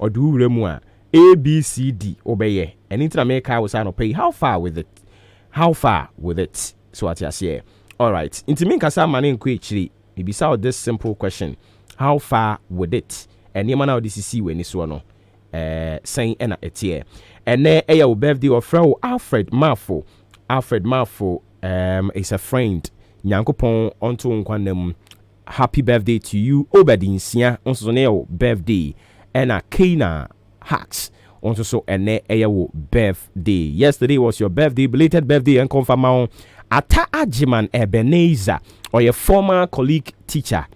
or do remua A B C D obey. And into America was no pay. How far with it? How far with it? So what you say? All right. Into me kasa mani nkwechiri. Maybe saw this simple question. How far with it? And you man now this is when this one saying ena etie. And then your birthday of friend Alfred Marfo. Alfred Marfo is a friend. Nyankopon onto nkwanem. Happy birthday to you. Obedinsia onso ne birthday. Ena Kena Hacks. Also, so your birthday. Yesterday was your birthday, belated birthday, and confirm Ata Ajiman Ebenezer or your former colleague teacher,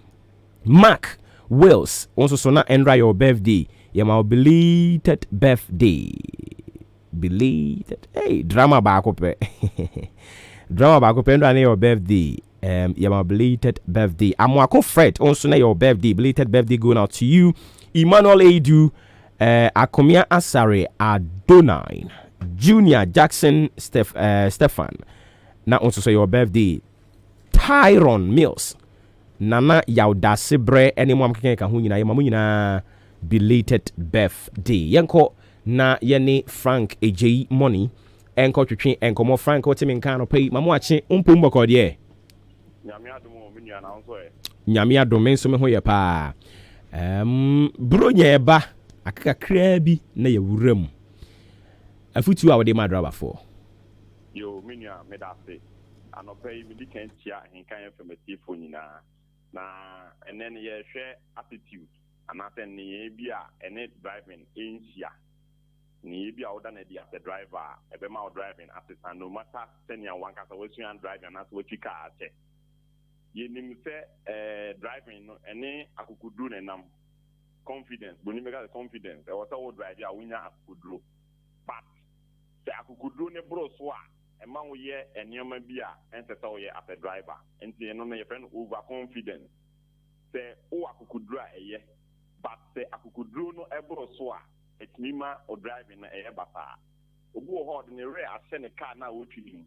Mark Wills. Also, so not end your birthday. Your belated birthday. Belated. Hey, drama back up. Drama back up and your birthday. Your belated birthday. I'm Fred. Also, your birthday, belated birthday going out to you. Emmanuel Edu. Akomia Asare Adonai Junior Jackson Stefan. Now also say your birthday. Tyron Mills. Nana Yauda Sebre anyone can kahuna yamamuna belated birthday. Yanko na yene Frank AJ money. Enko twetwe enko mo Frank otimin kan no pay mamo ache umpumbo kodie. Nyame adomo minya na onso e. Nyame adome so me ho ye pa. Bro nyeba akaka krabi na ye wuram afutu a wode madraba for yo minya medase anopai mi dikan tia hinkan informative nyina na enen ye hwe attitude anase ne ye bia ene driving enhia ne ye bia oda na dia as a driver ebe ma driving assistant no matter senior one kasa we suan driving na so twika ache ye nim se driving no ene akukudru ne nam confidence, but you make confidence. I was all drive ya winner akukudro. But the akukudro ne bro swa. A man we ye and yama bia and set all ye as a driver. And say no your friend overconfidence. Say o akukudra ye. But say akukudro no ebro swa. It's mima or driving a bata. Obu hard in the rare I send a car now watching him.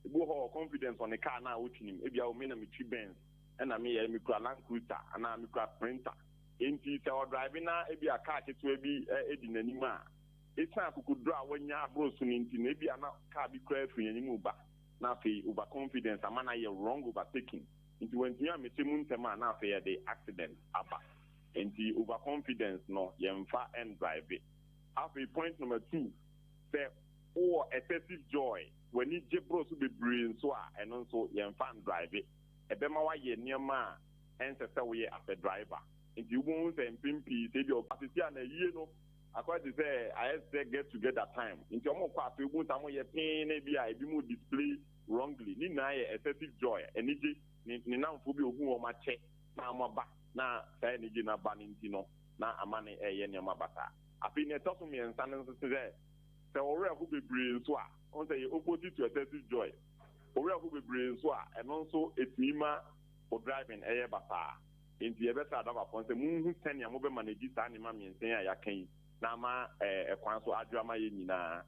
Obu hard confidence on the car now watching him. If you are a Mitri Benz and I mean a micro Land Cruiser and a micro Sprinter. Inti our driving na ebi a car to be edi nanima. It's not could draw when ya bros inti maybe a car be crazy for any move back. Now fe overconfidence a man I wrong overtaking. Into when you are missing tema now fe the accident abba. Inti overconfidence no yemfa and drive it. After point number 2, say or excessive joy when you bros be brain so and also yemfa and drive it. Ebema wa ye near ma and say we as a driver. If you won't say pimpy, say your assistant a year no, according to say I say get together time. Into your more part, you won't have your pain, maybe I be more display wrongly. Ni na excessive joy, energy, ni na phobia who ma check na ma ba na say energy na banintino na amane ye ni ma bata. Afi ne to so me nsan nso say ore who be brain so a on say opposite to excessive joy. Ore who be brain so a and also etima for driving bata. Inti ebesa adaba pon se munhu tania mo be manage sa ni ma miensen ya yakan na ma ekwan so adwama ye nyina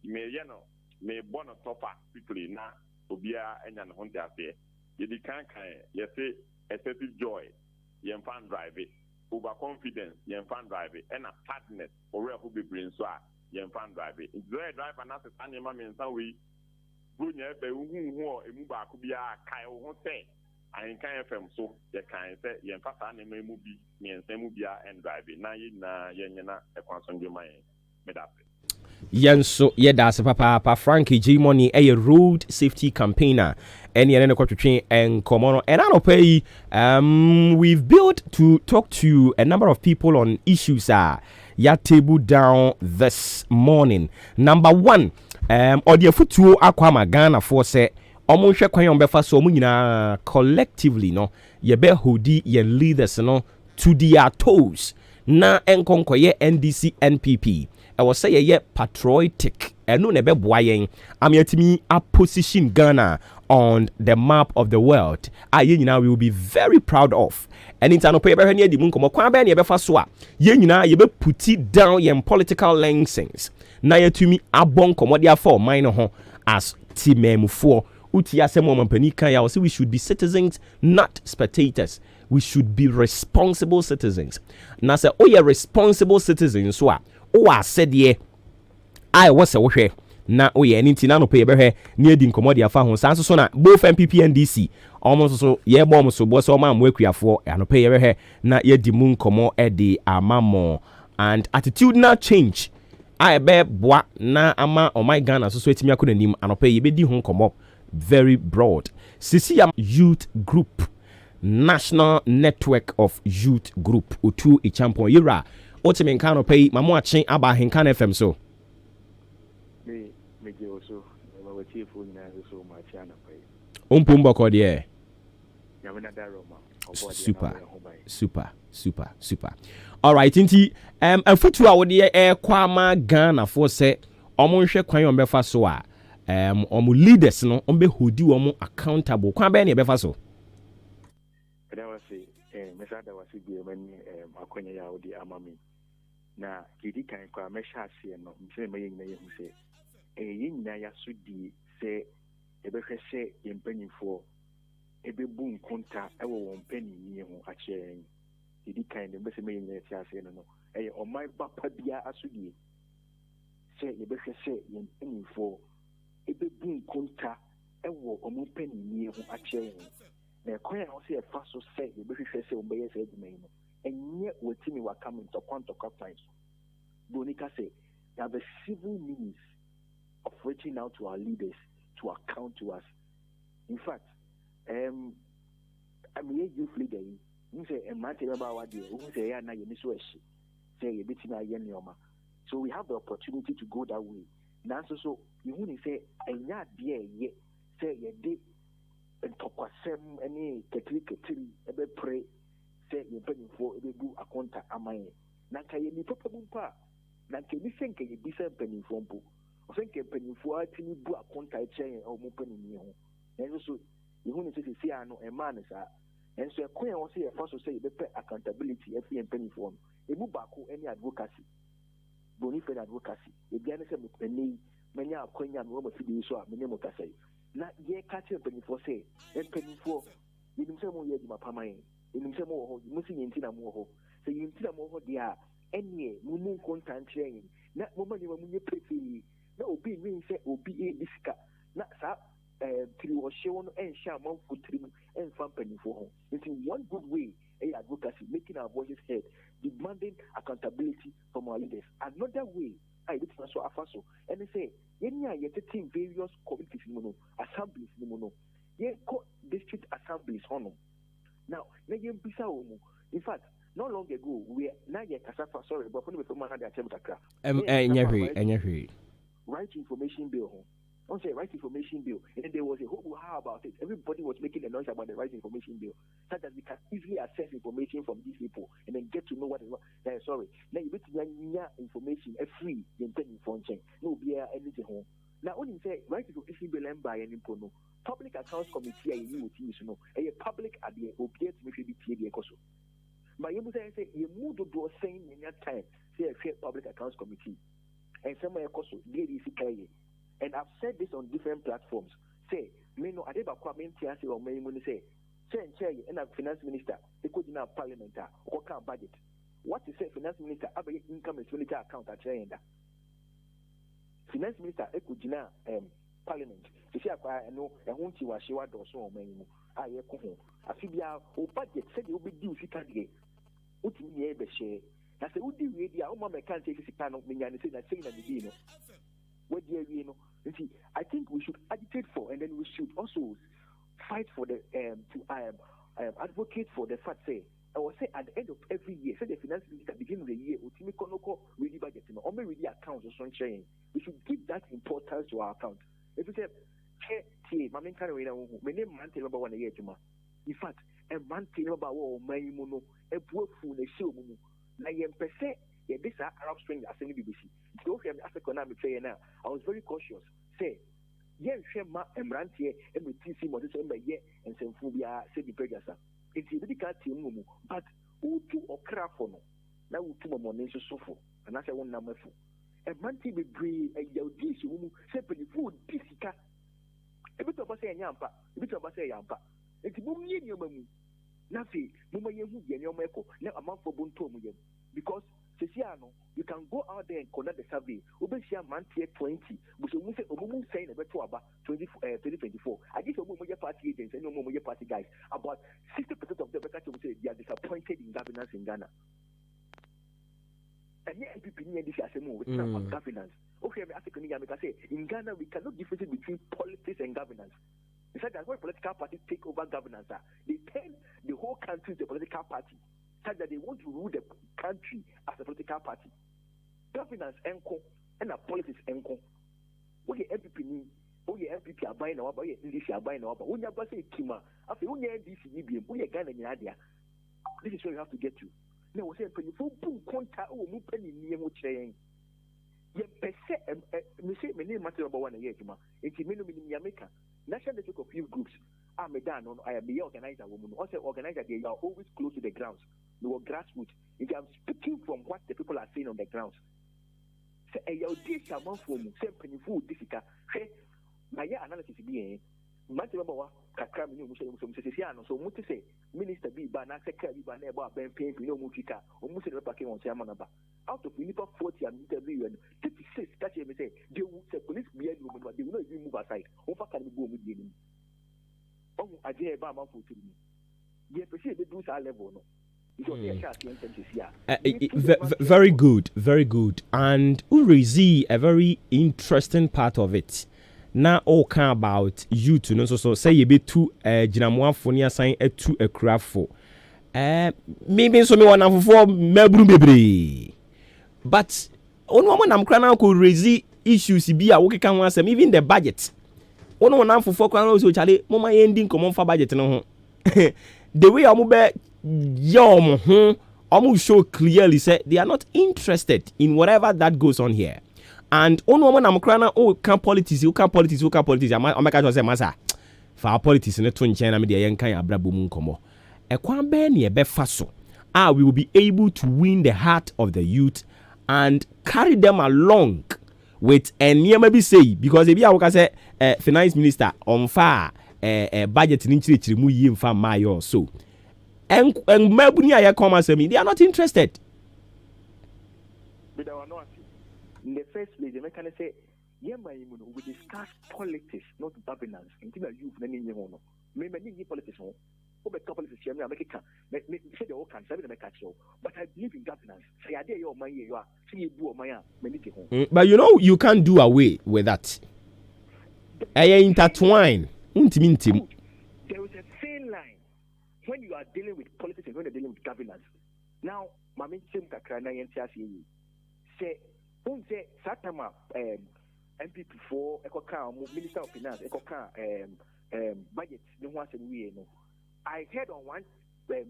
me ye no me bono topa quickly na obia enya ne honte ase ye di kan ye say excessive joy ye fan drive it overconfidence ye fan drive it and a sadness or who be brain so ye fan drive it the driver na se tania ma miensan we bunya be hu emu ba ko bia kai ho say I can't FM so you can say you can pass an movie, me and Samubia and drive it. Now you na yena a constant your mind. Yanso that's papa Frankie G Money a road safety campaigner and you're to train and come on and I don't pay we've built to talk to a number of people on issues ya table down this morning. Number 1 audio futuo akwama Ghana for say omo hwe kwan on befa so nyina collectively no ye be hodi ye leaders no to their toes na enkonkoye NDC NPP e was say ye patriotic eno ne be boa yen amiatimi a position Ghana on the map of the world ye nyina we will be very proud of and in tano pe be hwe ne di mu nkomo kwan be ne be fa so a ye nyina ye be put it down ye political lensings na ye tumi abon komodia for mine ho as timemufo Uti asemo mampani kan ya we should be citizens not spectators we should be responsible citizens. Now say oh yeah responsible citizens so oh said yeah I was a wohwe na oh yeah nti na no pay behwe na edi nkomo afa ho san so na both MPP and DC almost so ye bom so bo so ma akuafo no pay behwe na ye di mu nkomo e di amamo and attitudinal change I be boa na ama o my Ghana so etimi akọ nanim anope ye be di ho nkomo very broad. Sisi youth group National Network of Youth Group Otu Ichampon Yira Otimi nka no pay mamo achen aba henkan FM so me also my chief na so my channel pay ompumbo ko de super all right inti afutu a wode e kwa ma Ghana for say omo nhwe kwan yo befa so a omo leaders no ombe hodi omo accountable kwa be na befa so that was mesa that was be many akonya ya wode amami na kidi kan kwa mesha ase no mse me yin na ye hu se yin na ya sudi se ebe hwese yempanifo ebe bu nkonta ewo won pani ni ho ache kidi kan de mse me yin na ya ase no omai bapa bia asudi se ebe hwese yempanifo ebe bu nkonta ewo omo pani ni ho ache na koya ho se fa so se ebe hwese ombe ye se adwuma no enye wotimi wakam to kwantokwa plans bonika say there are the civil means of reaching out to our leaders to account to us. In fact, I'm a youth leader. You say a man tell about what you say na you miss say a bit in so we have the opportunity to go that way. Now so you want say enya dear ye say ye did and tokwasem any ketri ebe pray say you paying for ebe bu akonta amaye na kaye ni papa bumpa na ke bi senke ye bi sen paying for mpo o senke paying for atini bu akonta echen o mo paying ni ho enso so you want say say ano e man sa enso e kwen o say e fa so say be accountability e fi paying for e bu ba ko any advocacy boni fe advocacy e bia ne se me pani manya akwanya no mo fi bi so a me ne mo kasai na ye ka che paying for say e paying for you nim say mo ye di mapamaye you say mo ho you see yenti na mo ho say yenti na mo ho dia enie mu content train na mo ma ni mo nye prefi na obi nwi say obi e disika na sa tri o shewo no en sha man futri en fan panifo ho it's one good way advocacy making our voices heard demanding accountability from our leaders another way I did so afaso and they say yenya yetting various committees no assemblies no ye district assemblies hono. Now, in fact, not long ago, we now get Kasafa, sorry, but for the man had attempt right information bill. On say right information bill, and there was a whole how about it. Everybody was making a noise about the right information bill, so that we can easily access information from these people and then get to know what is what. Sorry, now you get information free in paying for chain. No, be anything home. Now, when you say right information bill and by an impono. Public Accounts Committee you know a public at the opiate maybe the coso. But you say you move to do saying in that time, say a public accounts committee and somewhere coso and I've said this on different platforms. Say, me no adeba kwa mentiase or me say and a finance minister, they could in our parliament or budget. What is say finance minister abe income expenditure account at finance minister ekujina parliament if you acquire no a hunty was she was also many I echo a fibia or budget said you'll be due if you can't get what you be share. I said, would you really? Our mama can't take this kind of me and say that thing that you know. What do you know? You see, I think we should agitate for and then we should also fight for the advocate for the fact say I will say at the end of every year, say the finance minister beginning of the year, Utimitiko really budget, only really accounts or something. We should give that importance to our account. If you say, hey, my main kind of my name man tell about 1 year, in fact, a man tell about my mono, a poor fool, a show, na yem per se, this Arab Spring as any BBC. Go from Africa say now. I was very cautious. Say, yen shema emrantie, MTC, Moses, and some phobia, said the Pegasa. It's a medical team, but who to or crafono? Now, who to my name so full, and I say one number four. A manti be brave, a yeldish woman, separately food, disika. A bit of us say yampa, a bit of us say yampa. It's a boom in your mamu. Nafi, Muma Yahu, Yanyomeko, now a month for Bunto, because Ceciano, you can go out there and conduct the survey. Ubesia Mantia 20, which will say Omumu saying about 2024. I guess Omumu party agents and Omumu party guys, about 60% of them will say they are disappointed in governance in Ghana. And yet, people need this as a move. It's not about governance. Okay, I'm African. I say in Ghana we cannot differentiate between politics and governance. In fact, that's why political parties take over governance. They turn the whole country into a political party, such that they want to rule the country as a political party. Governance enko and politics enko. Okay, MPP ni. Okay, MPP are buying our buy. NDC are buying our buy. When you say Kima, after when you NDC BM, when you Ghana in India, this is where you have to get to. Now we say penny for boom contact or mu penny near mu chain. Ye pese me say me name matter number 1 a year Kima. Enti me no me ni America. National Network of Youth Groups. I'm a dan on I am the organizer woman. Also organizer they are always close to the grounds. They were grassroots. If I'm speaking from what the people are saying on the grounds. Say a your dish among for me, say penny food difficult. Hey, my analysis be matter number 1 kakra me no so muti say minister be ba na secretary ba na eba ben pay no mutika o mu say the parking on chairman number out of 40 and interview and 36 that you say they will say police be any woman but they will not even move aside o fa can go mu die ni o aje ba ma for tiri ni ye pese be do sa level no. Very good, very good. And Urizi, a very interesting part of it. Now all can about you to know so say you be too jinamwa fonia sign to a craft for maybe so me one for mebru bebre but on one am crana ko raise issues be a work can answer even the budget on one am for crana so chale mama ending common for budget no ho the way amu be yom ho amu show clearly say they are not interested in whatever that goes on here. And on woman I'm crying can politics I'm make say masa for politics in 20 China media yan kan abrabo mu nkomo e kwan be na e be fa so we will be able to win the heart of the youth and carry them along with enema be say because e be a say finance minister on far budget ni chiri mu yi mfa mayo so en mabuni aye come as me they are not interested. In the first place, the mechanic say, we discuss politics, not governance. Until you maybe politics, politics, say the whole country, but I believe in governance. Say, I dare your money, you are, see you do my but you know, you can't do away with that. I intertwine. There is a thin line when you are dealing with politics and when you're dealing with governance. Now, Mami Sim Kakrana say, don't say Satama MPP for Minister of Finance, budget. I heard on one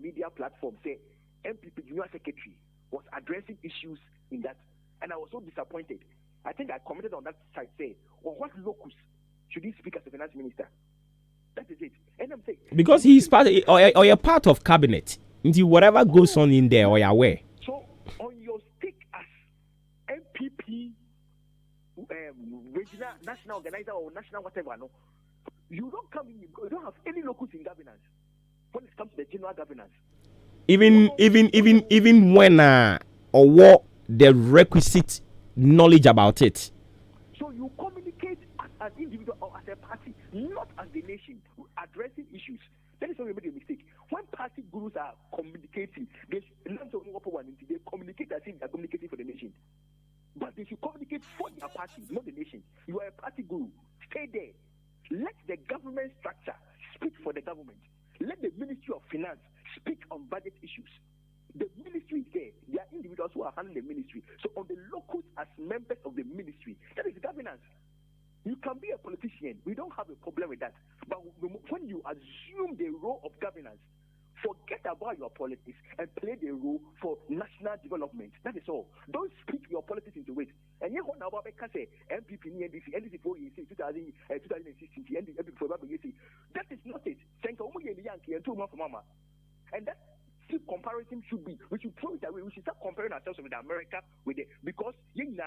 media platform say MPP Junior Secretary was addressing issues in that, and I was so disappointed. I think I commented on that site say, well, what locus should he speak as a finance minister? That is it. And I'm saying because he's part or a part of cabinet. Into whatever goes on in there, or you're aware. So on your stick as MPP, regional, national organizer or national whatever, no, you don't come in. You don't have any locus in governance when it comes to the general governance. Even when or what the requisite knowledge about it. So you communicate as an individual or as a party, not as the nation, addressing issues. That is why we made a mistake. When party gurus are communicating, they communicate as if they are communicating for the nation. But they should communicate for their party, not the nation. You are a party guru. Stay there. Let the government structure speak for the government. Let the Ministry of Finance speak on budget issues. The ministry is there. There are individuals who are handling the ministry. So on the locals as members of the ministry, that is governance. You can be a politician. We don't have a problem with that. But when you assume the role of governance, forget about your politics and play the role for national development. That is all. Don't speak your politics into it. And you know about say MPP, NDC for 2016, NDC for that is not it. And that see comparison should be. We should throw it away. We should start comparing ourselves with America because you see we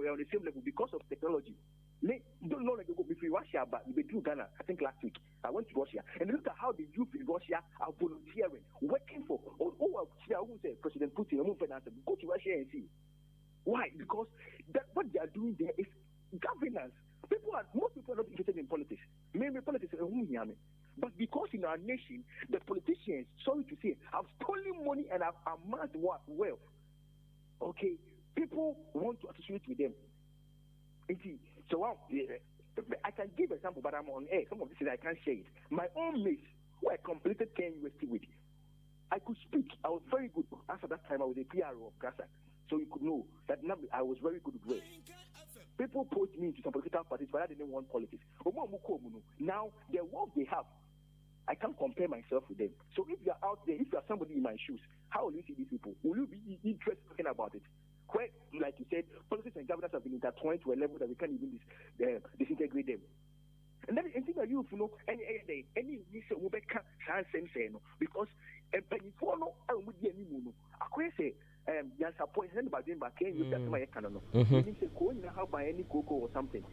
are on the same level because of technology. Don't know go before Russia, but we do Ghana. I think last week I went to Russia and look at how the youth in Russia are volunteering, working for. President Putin, go to Russia and see. Why? Because what they are doing there is governance. Most people are not interested in politics. Maybe politics are but because in our nation, the politicians, sorry to say, have stolen money and have amassed wealth. Okay, people want to associate with them. So I can give an example, but I'm on air. Some of this I can't share it. My own mates, who I completed 10 university with, I could speak. I was very good. After that time, I was a PRO of Gaza. So you could know that I was very good with words. People put me into some political parties, but I didn't want politics. Now, the wealth they have, I can't compare myself with them. So if you're out there, if you're somebody in my shoes, how will you see these people? Will you be interested in about it? Where, like you said, politics and governance have been intertwined to a level that we can't even disintegrate them. And then anything that you know, any issue will be because before no, I will be any mono. I say, yes, I point about them back in my canon. How by any cocoa or something.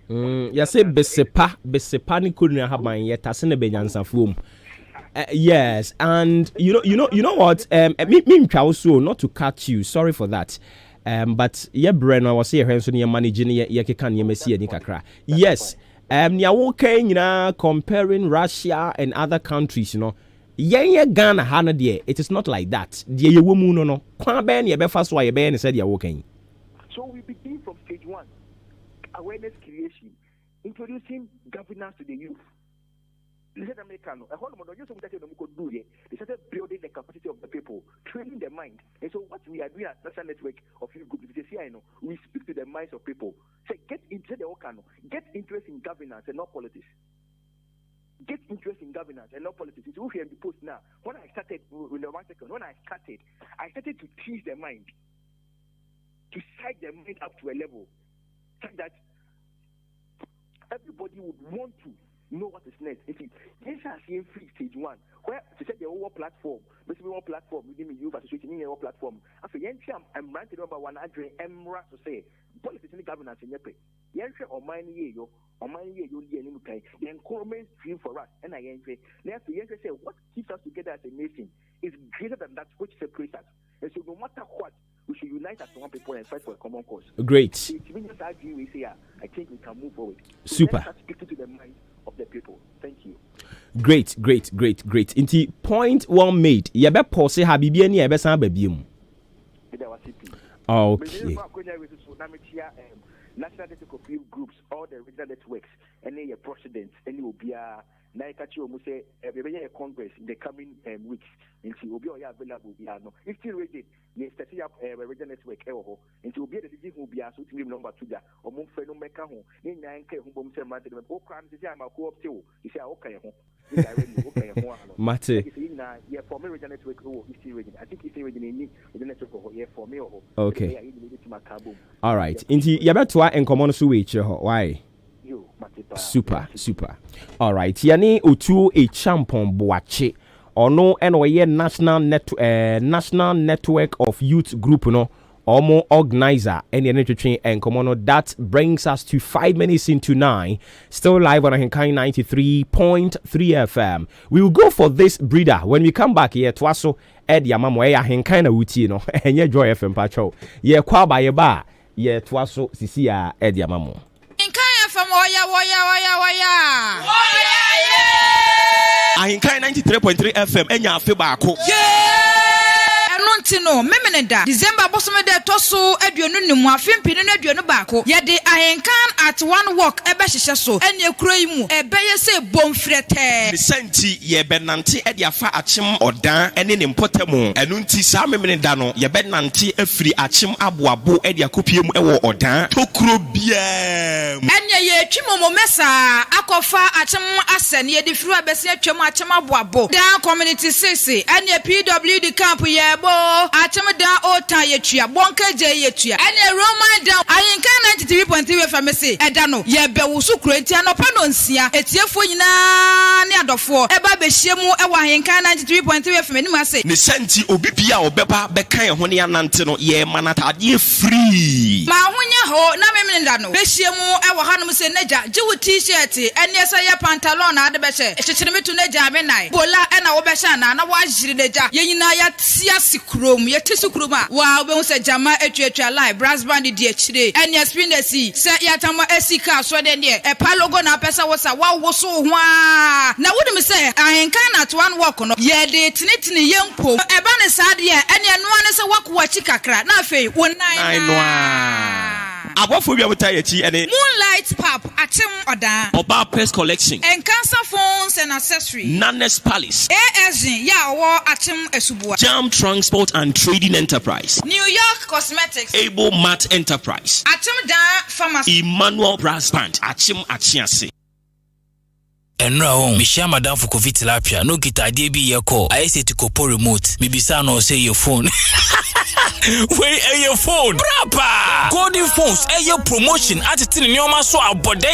Yes, Besepa ni couldn't have my yet as in a Benyansa foam. Yes, and you know what? Me also not to cut you. Sorry for that. But yeah, Brenna was here, Hanson, you're managing your can you see any kakra. Yes, you're comparing Russia and other countries, you know. Yeah, Ghana, Hana, dear. It is not like that. Dear, you woman, no. Quaben, you better fast why you ben said you're walking. So we begin from stage 1, awareness creation, introducing governance to the youth. They started building the capacity of the people, training the mind. And so what we are doing at National Network of Youth Groups, we speak to the minds of people. Say, get interested in governance and not politics. Get interest in governance and not politics. It's who here in the post now. When I started to tease the mind, to psych the mind up to a level so that everybody would want to know what is next. This is free stage 1, where to set the whole platform, basically one platform within the youth association in your platform. After I'm ranting number 1 address Emra to say politics and governance in your pay. Yansha or mine ye you'll be an okay. The encouragement stream for us and I entry. Therefore, Yansha say what keeps us together as a nation is greater than that which separates us. And so no matter what, we should unite as one people and fight for a common cause. Great. So we say, I think we can move forward. So super. Let's speak to the mind of the people. Thank you. Great. Inti point one made. Yebe pause habibi ani yebe san babium. Okay. National Network of Youth Groups, all the regional networks, any presidents, any Obia, Naikachi Omuse, a Congress in the coming weeks. Into Obia available, if still ready, yes, setting up a regional network, into Obia the disease will be a suitable number to that, or Mumfeno Mekaho, in 9K, whom say, Martin, all crimes is a co-op too. You say, okay, Mate. Yeah, for me, regional network, is still ready. I think it's still ready in the network for me. Okay. All right. Inti yabetua enkomo so we why? Super. All right. Yani otu a champion boache. Ono eno National Network of Youth Group no. Omo organizer any entertain and Komono. That brings us to 5 minutes into 9. Still live on Ahinkai 93.3 FM. We will go for this breeder when we come back here. Twaso Eddie Amamo Ahinkai na wuti no. Enye Joy FM patrol. Ye kwa ba ye ba. Ye Twaso sisi ya Eddie Amamo. Ahinkai FM oya. Ahinkai 93.3 FM enya afi baako. No, Memeneda, December Bosome de Toso, Eduanu Nimu, Fimpino, Eduanu Bako, Yade Ahenkan at one walk, Ebashiso, and your craymu, a bayer say bonfrete. Senti, ye benanti, Ediafa Achim or Dan, and in Potemo, and Unti Samenedano, ye benanti, a free Achim Abuabu, Ediacupium or Dan, Tokrobia. And ye Chimo Messa, Akofa Achim Asen, ye the Frua Bessia Chama Chama Buabo, down community Sissy, and ye PWD camp, ye bo. Achim da ota yetua bonka je yetua ene Roman down ayenka 93.3 FM say edano ye bewo so kurenti anopa no nsia etiefo nyina ne adofo eba behyiemu e wa ayenka 93.3 FM ni ma say ne senti obi bia obeba bekan ho ne anante no ye manatade free ma honya ho na memene da no behyiemu e wa hanom say naja jiwu t-shirt ene say ye pantalon na ade behye ekyekere metu naja me nai bola e na wo behye na wa jiri naja ye nyina ya tia sikrom ye tisukroma wa obehu say jama etuatua live brass band di ekire ene spinesi say yatama esika so de ne e palogo na pesa wosa wa wo so ho a na wodi me say ahenka na to one work no ye de tinitini yempo e ba ne sade e ene no ane say wakwa chikakra na afei wonnan abofo bia buta yachi ene Moonlight Pub atem oda Oba Press Collection and cancer phones and accessories Nanes Palace ASN ya wo atem esubua Jam Transport and Trading Enterprise New York Cosmetics Able Mart Enterprise atem da pharmacy Emmanuel Brass Band achim achiase Enra home Mishia Madam for COVID tilapia no kita ade bi ye call I say to kopo remote mibisa no say your phone Wait, your phone. Brapa! Golden phones, your promotion at the Nyoma so abode.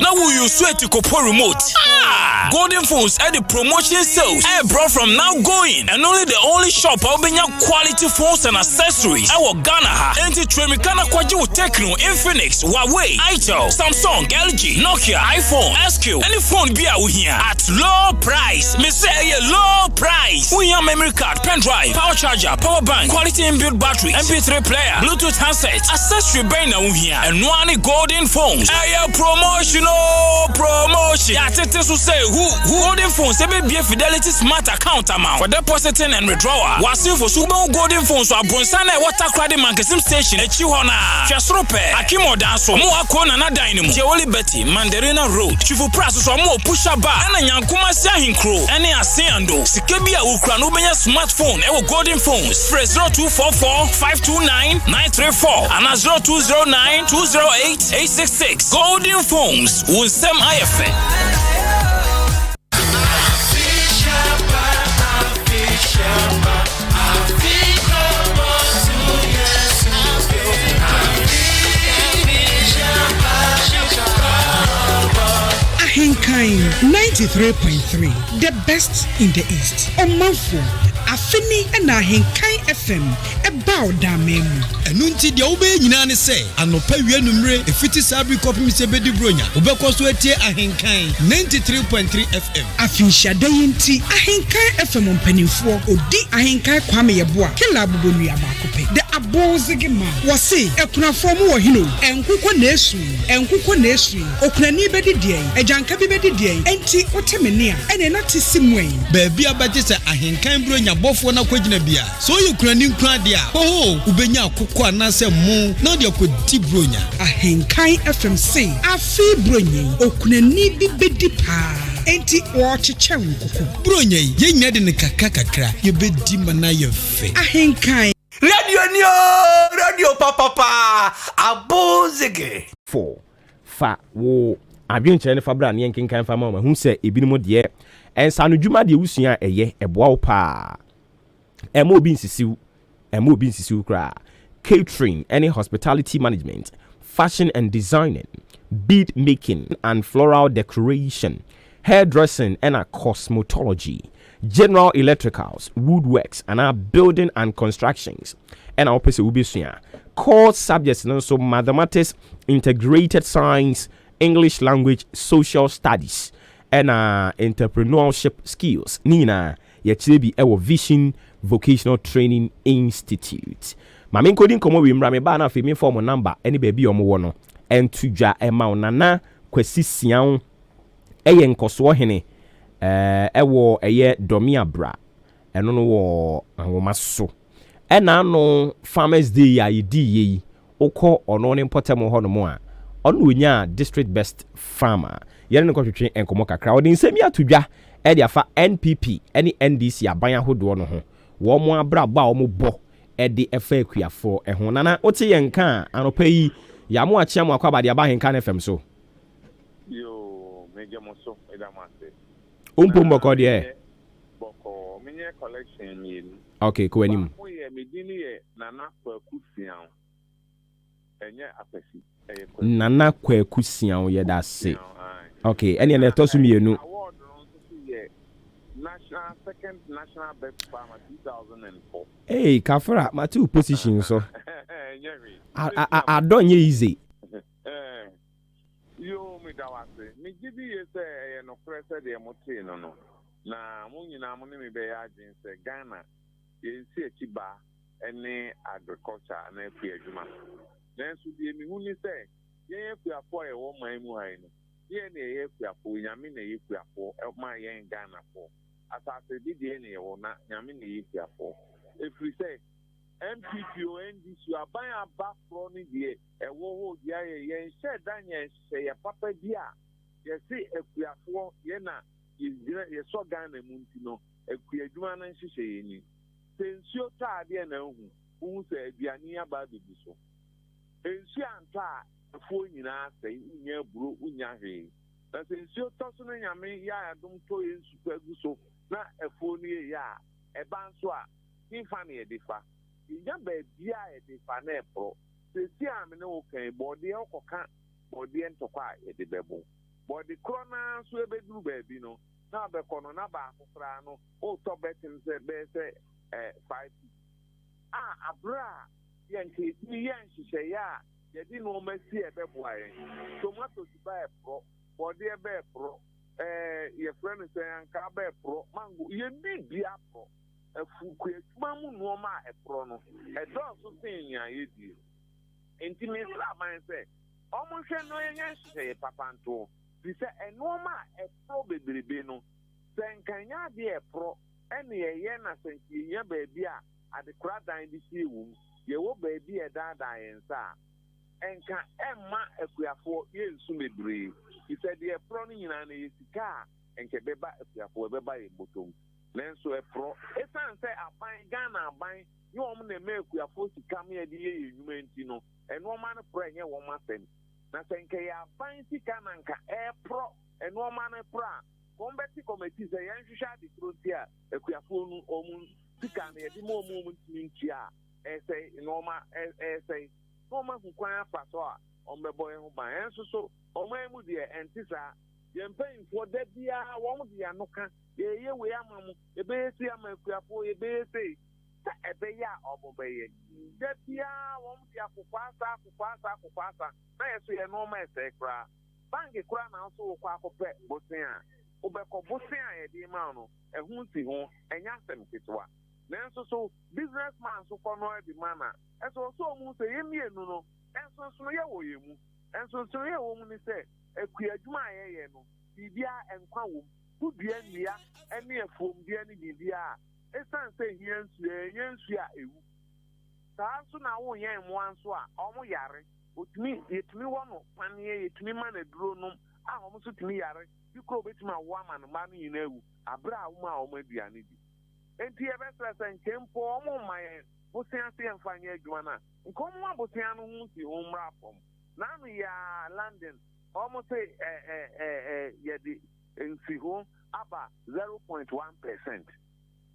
Now will you swear to Kopo remote? Ah! Golden phones at the promotion sales. Brought from now going. And only the only shop open your quality phones and accessories. Our Ghana. Enti Tremikana Kwaju Techno, Infinix, Huawei, Itel, Samsung, LG, Nokia, iPhone, SQ. Any phone be out here at low price. Me say low price. We have memory card, pen drive, power charger, power bank, quality inbuilt battery, MP3 player, Bluetooth handset, accessory brain here, and one golden phones. Promotion. Yeah, tete so say who golden phones? They be a Fidelity Smart account amount for depositing and withdrawal. Wasim for Subo golden phones or Bronsana water credit marketing station. Echiwana, Chasrope, Akimo Danso, Moakona na Dynamo, Joli Betty, Mandarina Road, Chifu Prasos or more pusha bar, and Yankuma Sahin Crew, and Asiando, Sikabia Ukranubia smartphone, golden phones, press 0244-529-934 and 0209-208-866. Golden phones, Unsem IFA. Ahenkai 93.3, the best in the East. Omanfo, Afini and Ahenkai FM, about Damemu. Enunti dia ube nyina ne se anopa wie numre efiti sabri kopi se bedi bronya ubekwaso etie Ahenkai 93.3 FM. Afinsha dayinti Ahenkai FM mpanimfo odi Ahenkai kwame yeboa kila bubonu ya bakope. The abozige man wase ekunafo mu wo hino enkuko nesu okunani bedi die ejanka bi bedi die enti otemenia ene na tisimwen Baby abati se Ahenkai bronya bofo na kwagina bia so yokunani nkra dia ubenya akoko anase mu na de akodi bronya Ahenkai FM say afi bronye okunani bi bedi pa enti wocheche nkoko bronya ye nya de ne kakra ye bedi mana ye fe Ahenkai Radio papa abozege 4 fa wo adwenkyere ne fabra ne yenkenkan fa ma hu se ebinimo de ensa no dwuma de usua eye eboa wo pa emo obi nsisiw kra catering any hospitality management fashion and designing bead making and floral decoration hairdressing and cosmetology general electricals woodworks and building and constructions and our person will be core subjects so mathematics integrated science English language social studies and entrepreneurship skills nina yechire bi ewo Vision Vocational Training Institute mama encoding komo we mra me ba na fe me form number any baby omo wo no entudwa ema onana kwasi sian eye nkoso hene ewo eye domia bra eno no wo anwomaso ena no Farmers Day ya yidi yi okọ ono ne potem ho no mo a ono onya district best farmer yere ne kwatwetwe enkomo kakra odin semi atudwa e dia fa NPP any NDC aban ahodo no ho wo mo abra ba wo mo bo e de efa akuafo ho nana ote yenka anopa yi ya mo achia mo akwaba de abahenka na FM so yo meje mo so edamase umpum boko de boko minye collection yi okay ko anim ye medini ye nana kwaku sian enye apesi nana kwaku sian ye da se okay ene na to so mienu award no so ye national second national best farmer 2004 hey kafara my two positions so I don't easy yo me da wase me gidi ye se e no pressure de mote no na mo nyina mo ne me be ya agin se Ghana ye si ekiba ene agriculture na efu adwuma nanso die mi hu ni se ye efu afo e wo man mu han no ye na ye efu afo nyame na ye efu afo e ma ye Ghana fo asase di die na ye wo na nyame na ye efu afo efu se MPP o NDC aban aba fro ni die e wo ho dia ye nhyɛ danye hyɛ ye papa dia ye si ekuafo ye na ye so Ghana mu ntino ekuadwuma na nhyehyɛ ye ni tensio taade na hu se aduani aba bibi so ensio anta afo nyina sɛ nya buro unya hwe na tensio toso no nyame ya adom to ye nsupa gu so na afo ni ye ya eba nso a nifa na ye defa ya bia e de fa na pro se si am ne wo kan body e koka body entokwa e de bebo body krona so e beduru ba bi no na be kono na ba akofra no o to betin se be se 5 abra ye nti ni ye nhihye ya ye di no ma si e bebo aye tomato si ba e pro body e be pro ye friend se anka be pro mango ye bibia pro afuku etuma mu no ma epro no edoso senya yedi enti me sra man se omo hwe no yen hye papanto bi se eno ma epro bebrebe no senkanya de epro ene ye na senki nya ba bia adekura dan di si ewu ye wo ba bia dada yensa enka emma akuafo ye nsu mebre bi se de epro no nyina na yesika enke beba akuafo beba ye botom lenso epro esan se aban Ghana aban ye om na meku afo sika me de ye enwuma nti no eno ma no pro enye wo masem na senke ya aban sika na nka epro eno ma no pro a kombeti committee se yan hwehwa de frontier ekuafo nu omu sika na ye di mo omu nti a ese eno ma ese no ma kwan afa so a ombebo ye ho ban enso so omu de entisa ye mpain for da bia wo de anoka ye we amamu ebe esi amakuafo ebe esi ebe ya obobeye da bia wo de akokwasa na yeso ye no ma ese kra bangi kra na so kwa akopɛ bosen a obekɔ bosen a ye di ma no ehun si ho enya asem kitwa nanso so businessman so kɔ no di mana eso so mu se ye mienu no enso so ye wo ye mu enso so ye wo mu ni se ekuadwuma ye no bibia enkwa wo budua nia ene efom bia ni bibia esan se hiensu a ewu saa so na wo yen mo anso a omo yare yetumi wo no panie yetumi ma na duro no a omo so tumi yare biko betima wo ama no ma no nyina ewu abra a wo ma omo aduane bi enti e be se nkempo omo mayen bosia se enfanye adwuma na nkomo abosia no hu si omra pom na no ya London almost say yedi nsi ho aba 0.1%.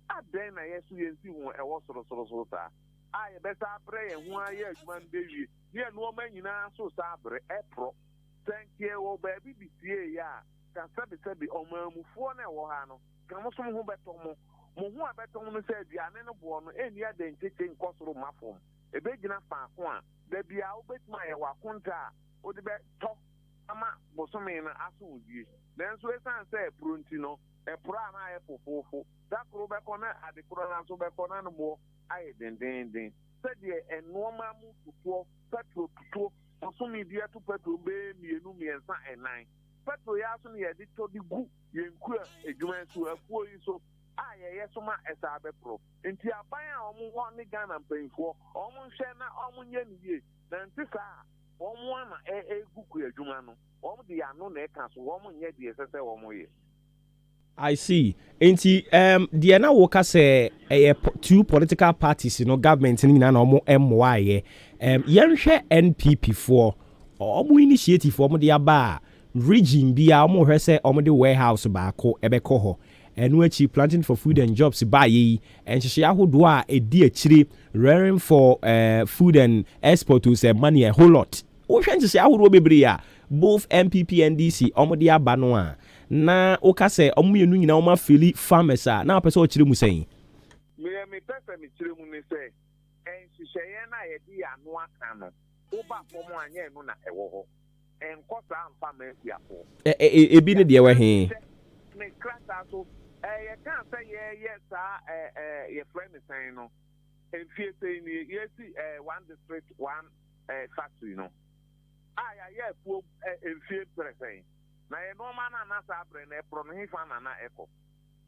Aden na yesu yensi ho e wo soro sa. Aye beta bre ye ho aye adwuma ndewie. Ye no ma nyina so sa bre epro. Thank wo baby bitie ya. Kan sabi omamufo na wo ha no. Kan mo so ho beto mo. Mo ho abeto no se aduane no bo no eni aden tete nkosoro mafom. Ebe gina fa ko a da bia wo betima ye wakonta wo de be to ama bosome na aso odie nanso esan se pronti no epro na aye fofofo da kro be ko na ade kro na so be ko na no mo aye den se de enoma mu tuto petro bosome dia to petro be mienu miensa enan petro ya so ne ye de to di gu yenku edwuma so afuo yi so aye yesoma esa be pro enti aban a omo ho ne Ghana mpanfo omo hwe na omo nya niye na ntisa omo na eguku adwuma no omo de ano na eka so omo nya de sese omo ye I see. Enti the na woka say two political parties no government ni na omo MYE yenhwe NPP for omo initiative omo de aba region bia omo hwe say omo de warehouse baako ebekọ ho enu achi planting for food and jobs ba yi enhyehyɛ ahodo a edi akyire rearing for food and export to say money a whole lot wo hwɛ enhyehyɛ ahodo bebre a both MPP and DC omode aba no a na o ka sɛ omumienu nyina o ma fili farmers a na apɛ sɛ o kyerɛ mu sɛn me pɛsɛ me kyerɛ mu ne sɛ enhyehyɛ na ye di ano aka no wo ba fom anya enu na ɛwɔ hɔ enkosa amfa ma afiafo ebi ne deɛ wɔ he me krata so ye kan say ye sa ye friend saying no enfie say ni yesi one district one factory no ye fu enfie present na ye no man na sa bre na pro no hifa na na eko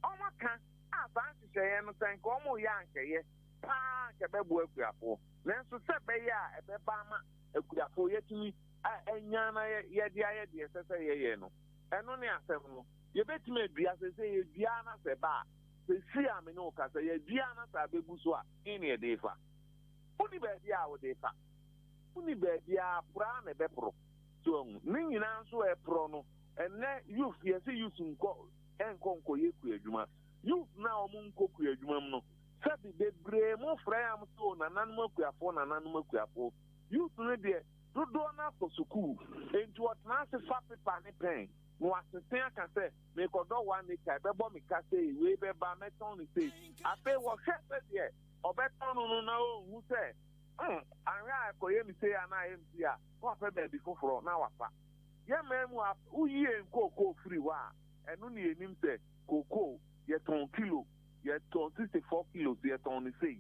omo kan aban hye no san ko omo ya nke ye pa ke be bu akuafo nenso se be ya ebe ba ma akuafo yetumi enya na ye dia se ye no eno ne asem no ye betime dua se ye dua na se ba se si ame no ka se ye dua na sa bebu so a ni e de fa uni be dia wo de fa uni be dia pra na be pro so ni nyina so e pro no enne youth ye se youth nko ye ku adwuma youth na o mu nko ku adwuma no se bi bebre mo fra am so na nanum akuafo youth no de dodo na for school enti what na se fa paper ne pen no asese aka say me kodo one nika be bo me ka say we be ba meton ni say ape wo hwe se de obeton no na o hu say anra akoye mi say ana MC a ko ape be bi foforo na wafa ye memu uyi nkoko free wa enu ni enim say koko ye ton kilo ye ton 64 kilos ye ton ni say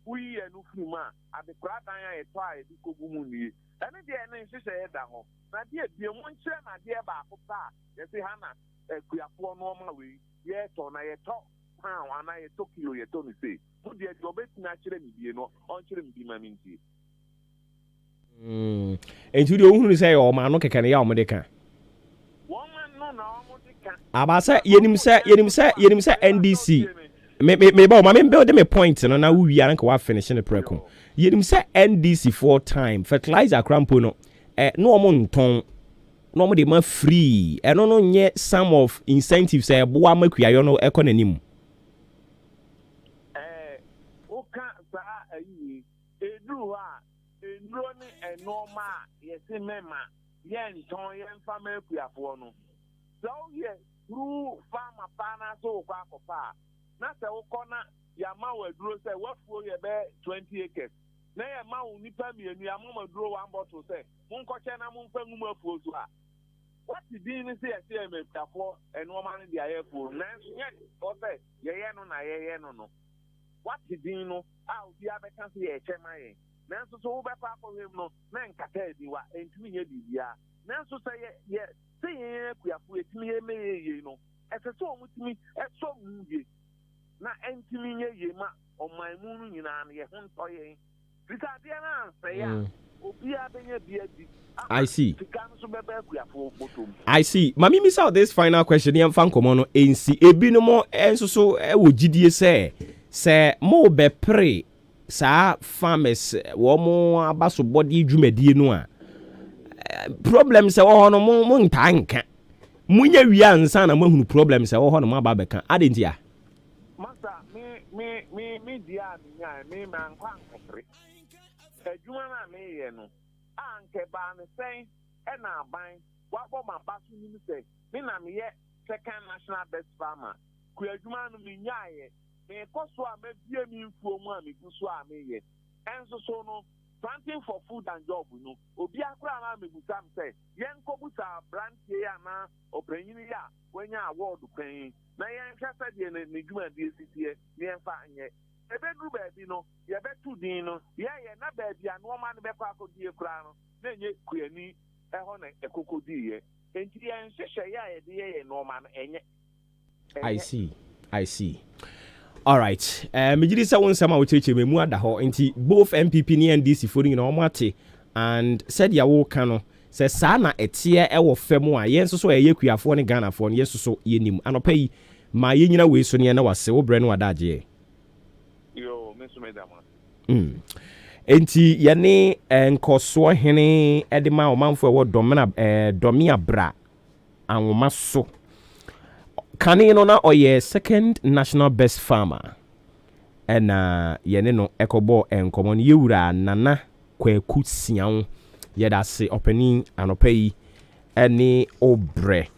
uyi enu free ma adekra dan ya eto a edi kogumu ni ene de ene nhyehyɛ eda ho na de ebie mo nkyerɛ na de ba akota yesi ha na kuafo no ma we ye to na ye to pound ana ye to kilo ye to ni say mo de de obetina kyerɛ mi bie no on kyerɛ mi bi ma mi ntie enti de ohunu sɛ o ma no keka ne ya o mo de ka won no na o mo de ka abasa yenim sɛ NDC me ba o ma me build me point no na wi ara nka wa finish ne preko yenim sɛ NDC 4 time fertilizer crampo no no omo nton no omo de ma free no no nye some of incentives boa makuayo no ekonanim oka sa ayi edu ha enuro ni enoma yesi mema ye nton ye mfa makuafo no so ye through farmer partner so kwa kopa na se ukona ya ma waduro se wafuo ye be 20 acres na ye ma unipa mienu ya ma waduro one bottle se munkoche na munfa ngum afuo so a what did ni se ye me tafo eno ma ne dia ye fuo na ye o se ye no na ye no what did no a obi abeka se ye chema ye na so wo be pa ko him no na nkata edi wa entumi ye bibia na so se ye se ye kuafo etumi ye me ye no ese so omutumi eso muye na entimi nye yema omaimu nu nyina na ye ho ntoye bisa de na say ya obi abenya biadi I see so bebe akuafo botom I see mami miss out this final question yam fan komo no ensi ebi no mo enso so e wo gidie se mo be pre sa farmers wo mo abaso body dwumadie no a problem se wo ho no mo ntanka munya wi ansa na mo hunu problem se wo ho no mo aba beka adentia masa me dia nya me man kwan kopre adwuma na me ye no anke ba ne sen e na aban wa bo ma basu ni se me na me ye second national best farmer ku adwuma no me nya ye me koso a me bie mi mfuo mu a me guso a me ye enso so no planting for food and job no obi akura na me busam say yen ko busa brand ye ana opanyin ya wenya award pen na yen hwasa de ne dwuma de sisie ne enfa anye ebe du ba bi no ye betu din no ye na ba bi ano ma ne be kwa akodi ekura no na enye kuani ho na ekokodi ye enti yen hwehwe ya ye de ye no ma no enye I see all right mejiri sa won sama wo cheche memu ada ho enti both MPP ni NDC for nyina omo ate and said ya wo ka no se sa na etie e wo fam a yen so eye kuafo ne Ghana fo ne yeso so yenim anopa yi ma ye nyina we so ne na wase wo bre no wadaje yo meso medama enti yene nkoso hene edema omanfo e wo domina domia bra anwoma so Kane no na oye second national best farmer. And yene no ekobo enkomo no yewura nana kwaku siawo yeda se opani anopai ene obre.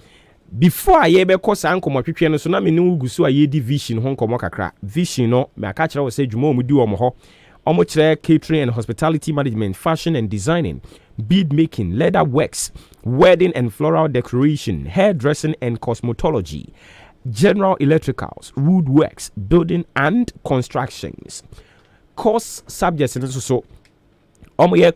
Before I be ko sa nkomo twetwe no so na me ne ugusu a yedi vision ho nkomo kakra. Vision no me aka kire wo se dwuma omudi wo mo ho. Omo kire catering and hospitality management, fashion and designing, bead making, leather works, wedding and floral decoration, hairdressing and cosmetology, general electricals, woodworks, building and constructions. Course subjects and so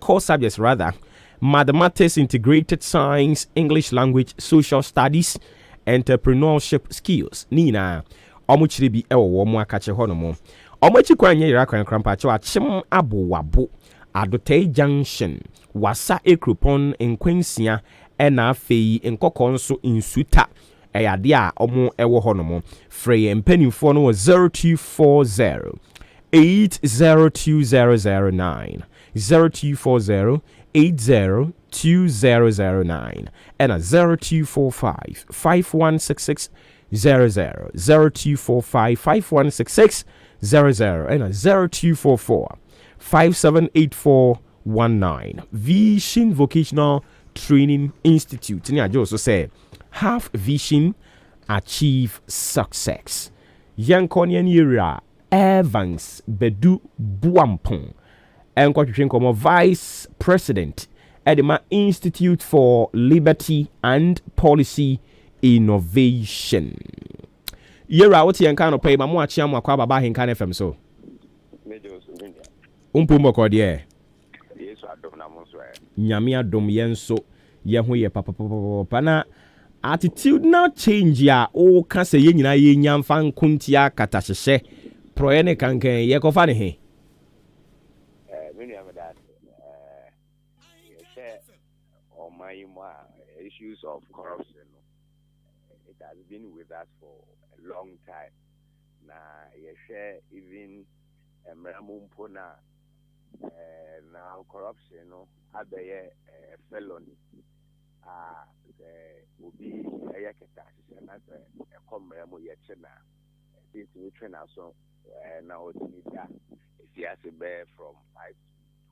course subjects rather mathematics, integrated science, English language, social studies, entrepreneurship skills. Nina omuchiri bi ewo mo akache ho no mo. Omochi kwanye yira kwan krampa che achim abo wabo Adotei Junction wasa ekrupon enkwensia ena afei nkokọ nso insuta eyade a omo ewo ho no mo. Frey mpanimfo no 0240 802009 0240 802009 and 0245 5166 00 0245 5166 00 and 0244 578419. Vision Vocational Training Institute. I also say have vision, achieve success. Young Konyan Yura Evans Bedu Buampong and Komo Vice President Edema Institute for Liberty and Policy Innovation. Yura what you can pay Mamu Achiam Wakaba Hinkan FM so. Umpumo kodie. Yesu adom na mo so e. Nyame adom yenso ye ho ye papa na attitude na change ya o ka se ye nyina ye nyamfa nkuntia katahyehe proye ne kankan ye kofa ne he. Many of that on my issues of corruption. It has been with us for a long time. Na ye share even Mramumpona now corruption no abeye felony obi ayaketa na ekomre mo ye chena this we train so na otimida if you has a bear from 5 to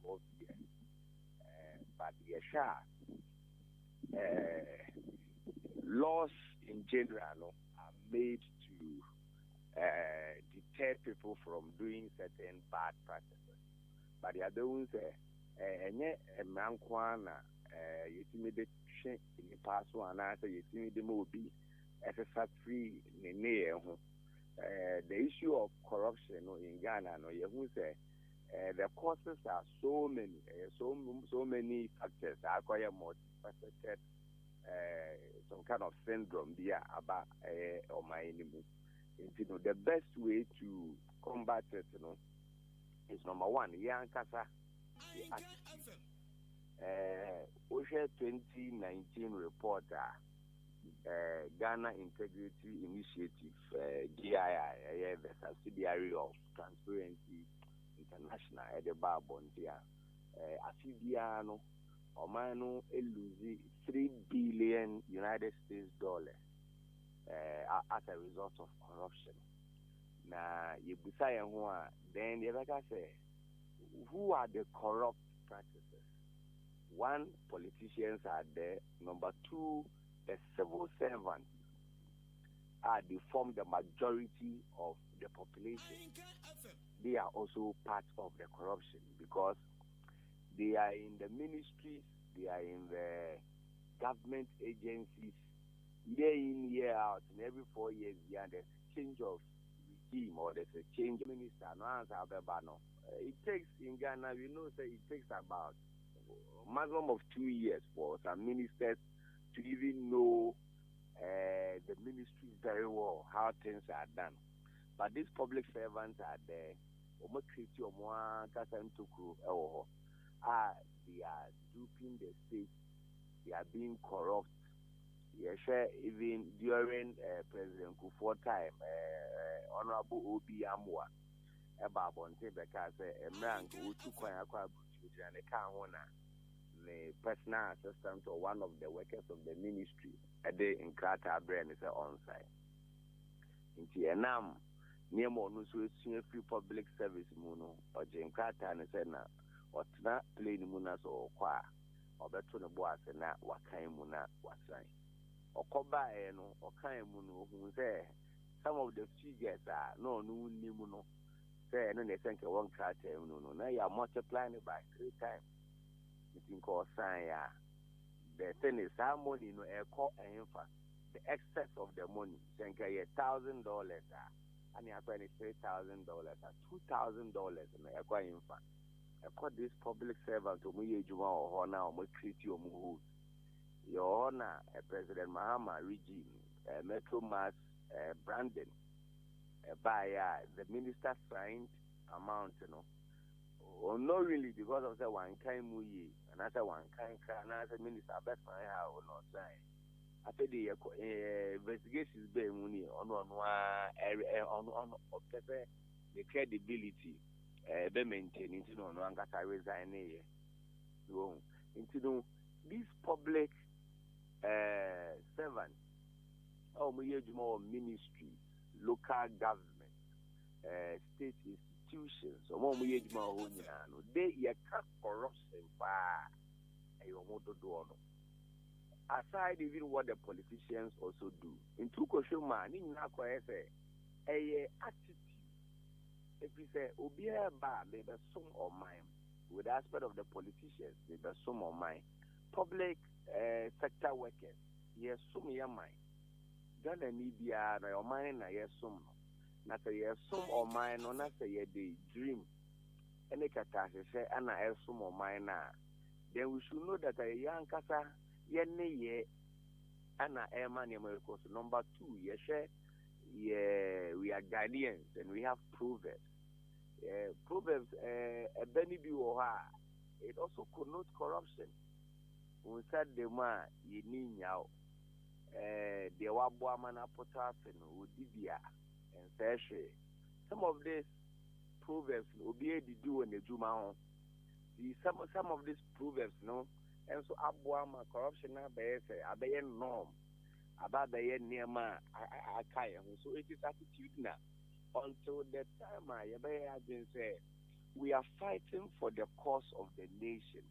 12 years but yesha laws in general no, are made to deter people from doing certain bad practices. But the other ones say, a man kwana, you see me the in the past one answer, you see me the movie, as a free the issue of corruption in Ghana, no, you say the causes are so many, so many factors. I acquire multifaceted, some kind of syndrome there about or my enemy. You know, the best way to combat it, you know, is number one, Yankasa, the attitude. OSHA 2019 report, Ghana Integrity Initiative, GII, the subsidiary of Transparency International, at the Barbondia, Afidiano, Omano, Eluzi, $3 billion United States dollars as a result of corruption. Now, you then the other say, who are the corrupt practices? One, politicians are there. Number two, the civil servants they form the majority of the population. They are also part of the corruption because they are in the ministries, they are in the government agencies, year in, year out, and every 4 years, there's a change of regime or there's a change of minister. It takes in Ghana, we know that it takes about a maximum of 2 years for some ministers to even know the ministries very well, how things are done. But these public servants are there. They are duping the state. They are being corrupt. Even during President Kufuor time, Honorable Obuoba Amwa, the personal assistant or one of the workers of the ministry, a day in Krata Brain is on site. nti enam niemo no so esu free public service mu no ojenkrata ne se na otna plane mu na so kwa obeto ne bo ase na wakan mu na wasan okoba no okan mu no hu se some of the figures are no ni mu no say no ne senke one krata mu no na ya multiplying it by 3 times it in call sign ya the thing is how money no e call the excess of the money senke $1,000 and you pay $3,000 $2,000 na e call infa e call this public servant o mu ye juma o na o mu create o mu hold your honor President Mahama regime Metro Mass Brandon by the minister signed amount or not really because of the one kind muyi and I said one kind and I said minister best sign how or not sign after the investigations be money on the credibility be maintained into no one got resign so into this public servant ministry, local government, state institutions, they can't corruption aside even what the politicians also do. In Tukoshuma, attitude. If we say Obia Ba, maybe some of mine, with the aspect of the politicians, maybe some of mine, public sector workers, yes, some your mind. Ghana Nibia, na your mind, na yes, some. Na say yes, some of mine, no, na say the dream. Any catastrophe, say, and I have some of mine now. Then we should know that a young casa, ye, and I am an American. Number 2, yes, yeah, we are guardians and we have proverbs. Proverbs, a Benny Biwa, it also connotes corruption. We said the man, ye need now. The Wabuamana Potafen, Udibia, and Seshe. Some of these proverbs will be able to do in the Juma. Some of these proverbs, no, and so Abuama corruption, a norm about the Nema, so it is attitudinal. Until the time I have been said, we are fighting for the cause of the nation.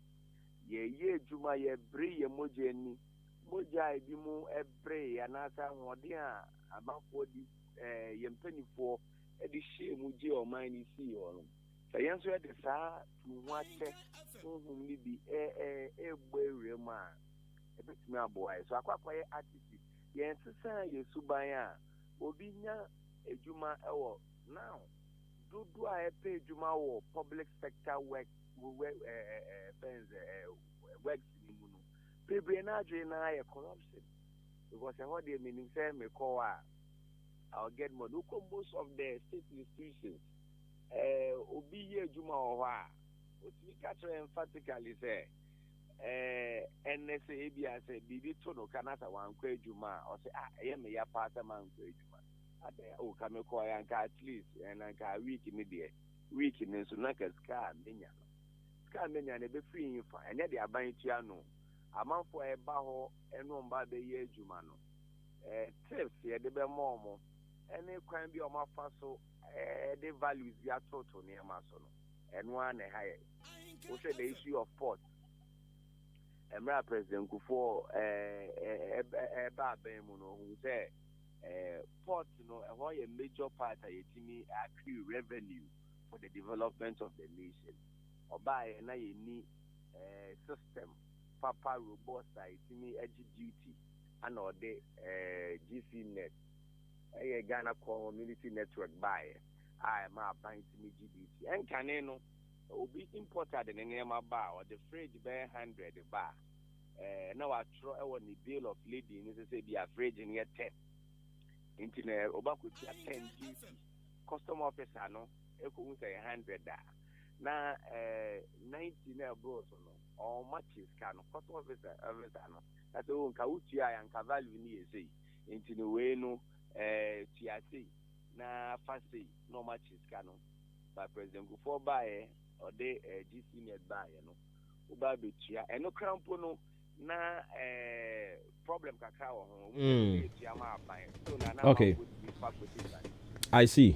Ye Juma ye bri ye mojeni. Moja ibimu ebre anasa ngodia abafo di yempanifo edi hye muji o man ni si o so yenso e de saa tuhu ache ohum ni bi egbo ewrem a ebetimi aboa so akwakoye attitude yensesa yesuban a obi nya ejuma ewo now dudu a epe ejuma wo public sector work works ni mu no people na corruption because how they meaning say me call I'll get more look most of the state institutions obi ye juma o ha o ti catch emphatically say NSA ABI say bibi to no kanasa wan kwa juma or say e me ya pata man kwa juma ade o ka me call yan ka at least and ka week ni de week ni so na ka ska menya ne be free yin fa enye de aban tia no amanfo eba ho enu mba be ye adwuma no tips ye de be momo ene kwan bi o mafa so the values ya toto ne ma so no enu an ha ye o say the issue of port emra president Kufo eba ben mu no hu say port no e ho ye major part yetimi accrue revenue for the development of the nation oba ye na ye ni system Papa robust itimi edge duty and or the GC net Ghana community network by I am a bank to duty and caneno will be imported in any bar or the fridge by 100 bar now I throw on the bill of lading necessarily be afraid in year 10 internet obaku 10 duty custom officer no eku say 100 na 90 na bros no or matches can custom officer no that's o nka utia ya nka value ni yesi into no way no tiasi na fast no matches can no by president Kufo buy or the GC net buy no uba betia eno crampo no na problem kakra wo ho okay, I see.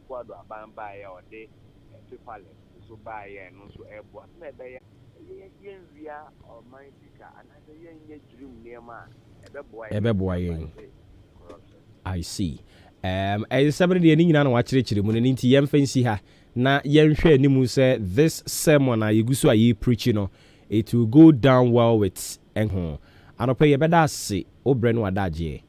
Kwado abamba ya ode pipale so buy no so ebo na be yen via or mindika and yen dream nema ebeboa yen. I see. Somebody the nyina na wa chire mu ne nti yem fancy ha na yen hwe animu say this sermon na yegusu ayi preaching no, it will go down well with enho anope ye beda se obre no adaje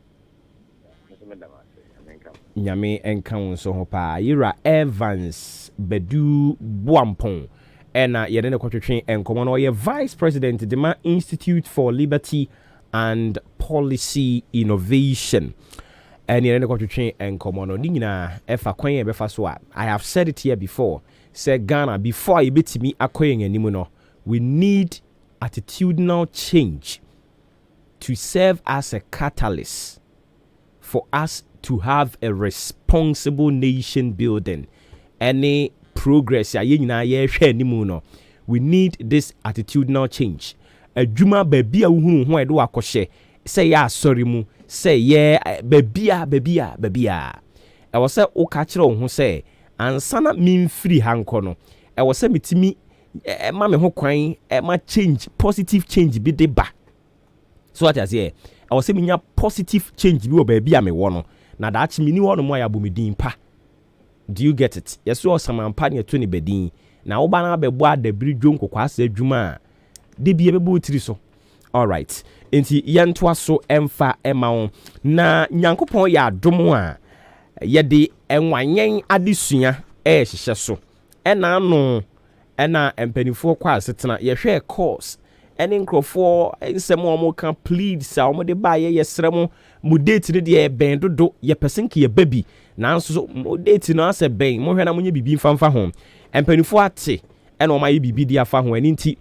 nyame enka wonso ho pa Yira Evans Bedu Boampon ena yede ne kwotwetwe enkomo no ye Vice President Dema Institute for Liberty and Policy Innovation and yede ne kwotwetwe enkomo no ni nyina efa kwan ye befa so a I have said it here before, say Ghana before I betimi akoyen animu no, we need attitudinal change to serve as a catalyst for us to have a responsible nation building. Any progress we need this attitudinal change. Adwuma baby a wo ho edo akɔhye say ya sorry mu say yeah baby a I was say o ka kire wo ho say ansana memfiri hanko no I was say mitimi ma me ho kwan ma change, positive change bi de ba. So what I say I was say minya positive change bi wo baby a me wo no na dachi mini wo no mo ya bomidin pa. Do you get it? Yes, so some panya 20 bedin. Na oba na be boa da bridwo nkokwa asa adwuma de bia be bo tiri so. All right. Enti yentwa so emfa ema na nyankopon ya adom a ye de enwanyen adesua hyehyɛ so. Ena no ena empanifo kwa asetena ye hwe course ene nkrofo ensem omo kan plead sa omo de ba ye yesrem mu date ne de ben dodo ye person ke ye baby nanso mu date no ase ben mo hwe na munye bibi mfamfa ho empanifo ate ene omo ye bibi di afa ho ene nti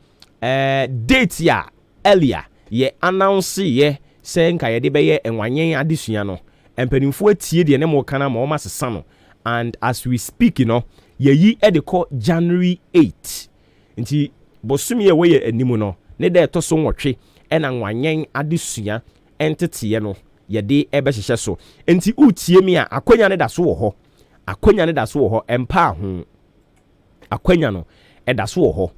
date ya earlier ye announce ye say nka ye de be ye enwanyen adesua no empanifo atie de ne mo kana ma omo sesa no, and as we speak, you know, ye e de call January 8 nti bosumi ye we ye animu no ne de to so nwotwe ena nwanyen adesua entete no ye de ebe hyehyɛ so nti utie mi a akwanya ne da so wo ho empa ho akwanya no da so wo ho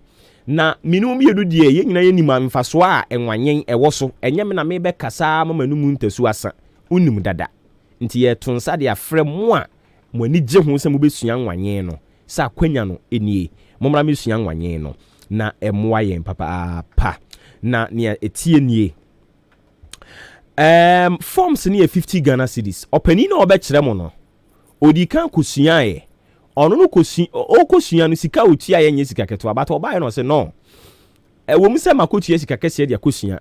na minum ye do de ye nyina ye nima mfaso a enwanyen ewo so enye me na me be kasa mama no mu ntasu asa unim dada nti ye tonsa de afrɛ mo a mo ani gye ho sɛ mo besua nwanyen no sa akwanya no enie momra me sua nwanyen no na emoa yen papa pa na ne etie nie forms ne 50 Ghana cedis opani na obekire mo no odi kan kosua ye ono no kosua no sika otua ye nye sika keto abata oba no se no wo mu se makotua sika kese dia kosua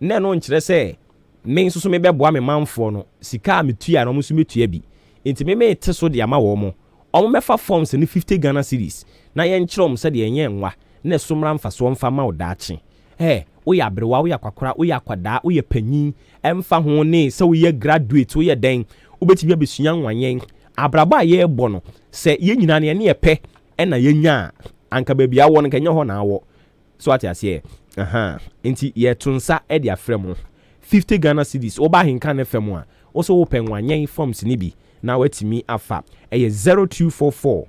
na no nkire se me nso me beboa me manfo no sika metua no mo so metua bi enti me te so dia ma wo mo omo mefa forms ne 50 Ghana cedis na ye nkyerem se de enye nwa na somra mfaso mfa ma odaache wo ya brewa wo ya kwakora wo ya kwada wo ya panyin emfa ho ne se wo ya graduate wo ya den wo betibia besua nwanyen abraba ye ebo no se ye nyina ne ye pe na ye nya anka babia wo no kanya ho na awo so ati ase enti ye tunsa e de afrem 50 Ghana cedis wo ba hinka na fem a wo so wo pen nwanyen forms ni bi na watimi afa 0244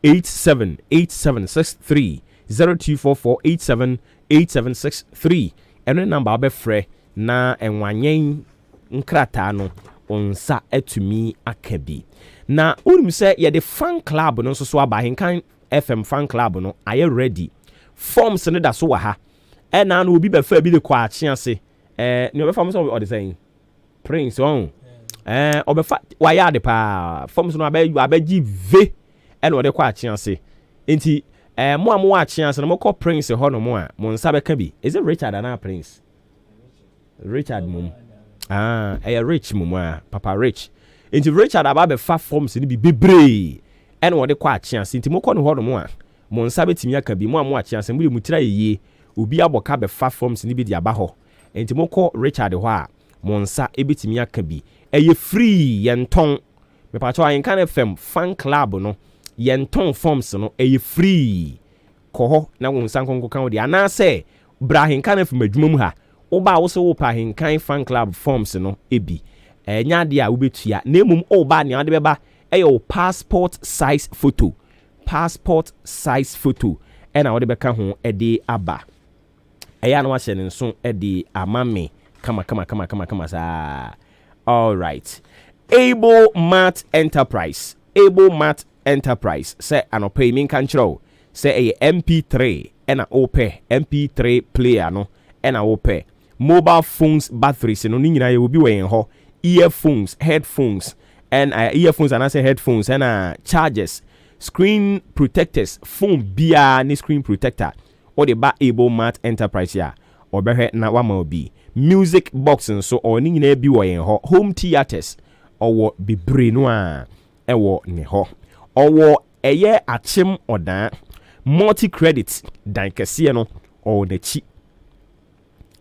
878763 0244878763 eno number abefre na enwanyen nkrata no onsa atumi akabi na unim se ye the fan club no so aba henkan FM fan club no are ready forms ne da so wa ha ena na obi be fa bi de kwa achiase ne obefa mo so o de saying prince on obefa wa ya de pa forms no abeji ve ena o de kwa achiase enti mo amu a chance na mo call prince ho no mo a mo nsa be ka bi is it Richard and prince Richard mum rich mum papa rich enti Richard aba be fa forms ni bi bebre ena wo de kwa chance enti mo call no ho no mo a mo nsa betimi aka bi mo amu a chance mo de mutira yeye obi aboka be fa forms ni bi di aba ho enti mo call Richard ho a mo nsa ebetimi aka bi free yenton me pa cho ayin kan FM fan club no yenton forms no free koho na wo nsankonko kan wo de anase brahin kan afim adwuma mu ha wo ba wo so wo pa hinkan fan club forms no ebi nya de a wo betua na emum wo ba ne ade beba eyo passport size photo ena wo de beka ho ede aba eya na wa hye ne nso ede amame kama sa. All right. Able Mart Enterprise say anope min kan chiro say a MP3 ena ope MP3 player no ena ope mobile phones batteries no nyina ye obi wen ho earphones headphones and earphones and I say headphones and chargers screen protectors phone bia ni screen protector or the ba Able Mart Enterprise ya obehe na wama obi music box so or ni nyina bi wen ho home theaters or bebre no a ewo ne ho owo eye achim odan multi credit dan kese no o na chi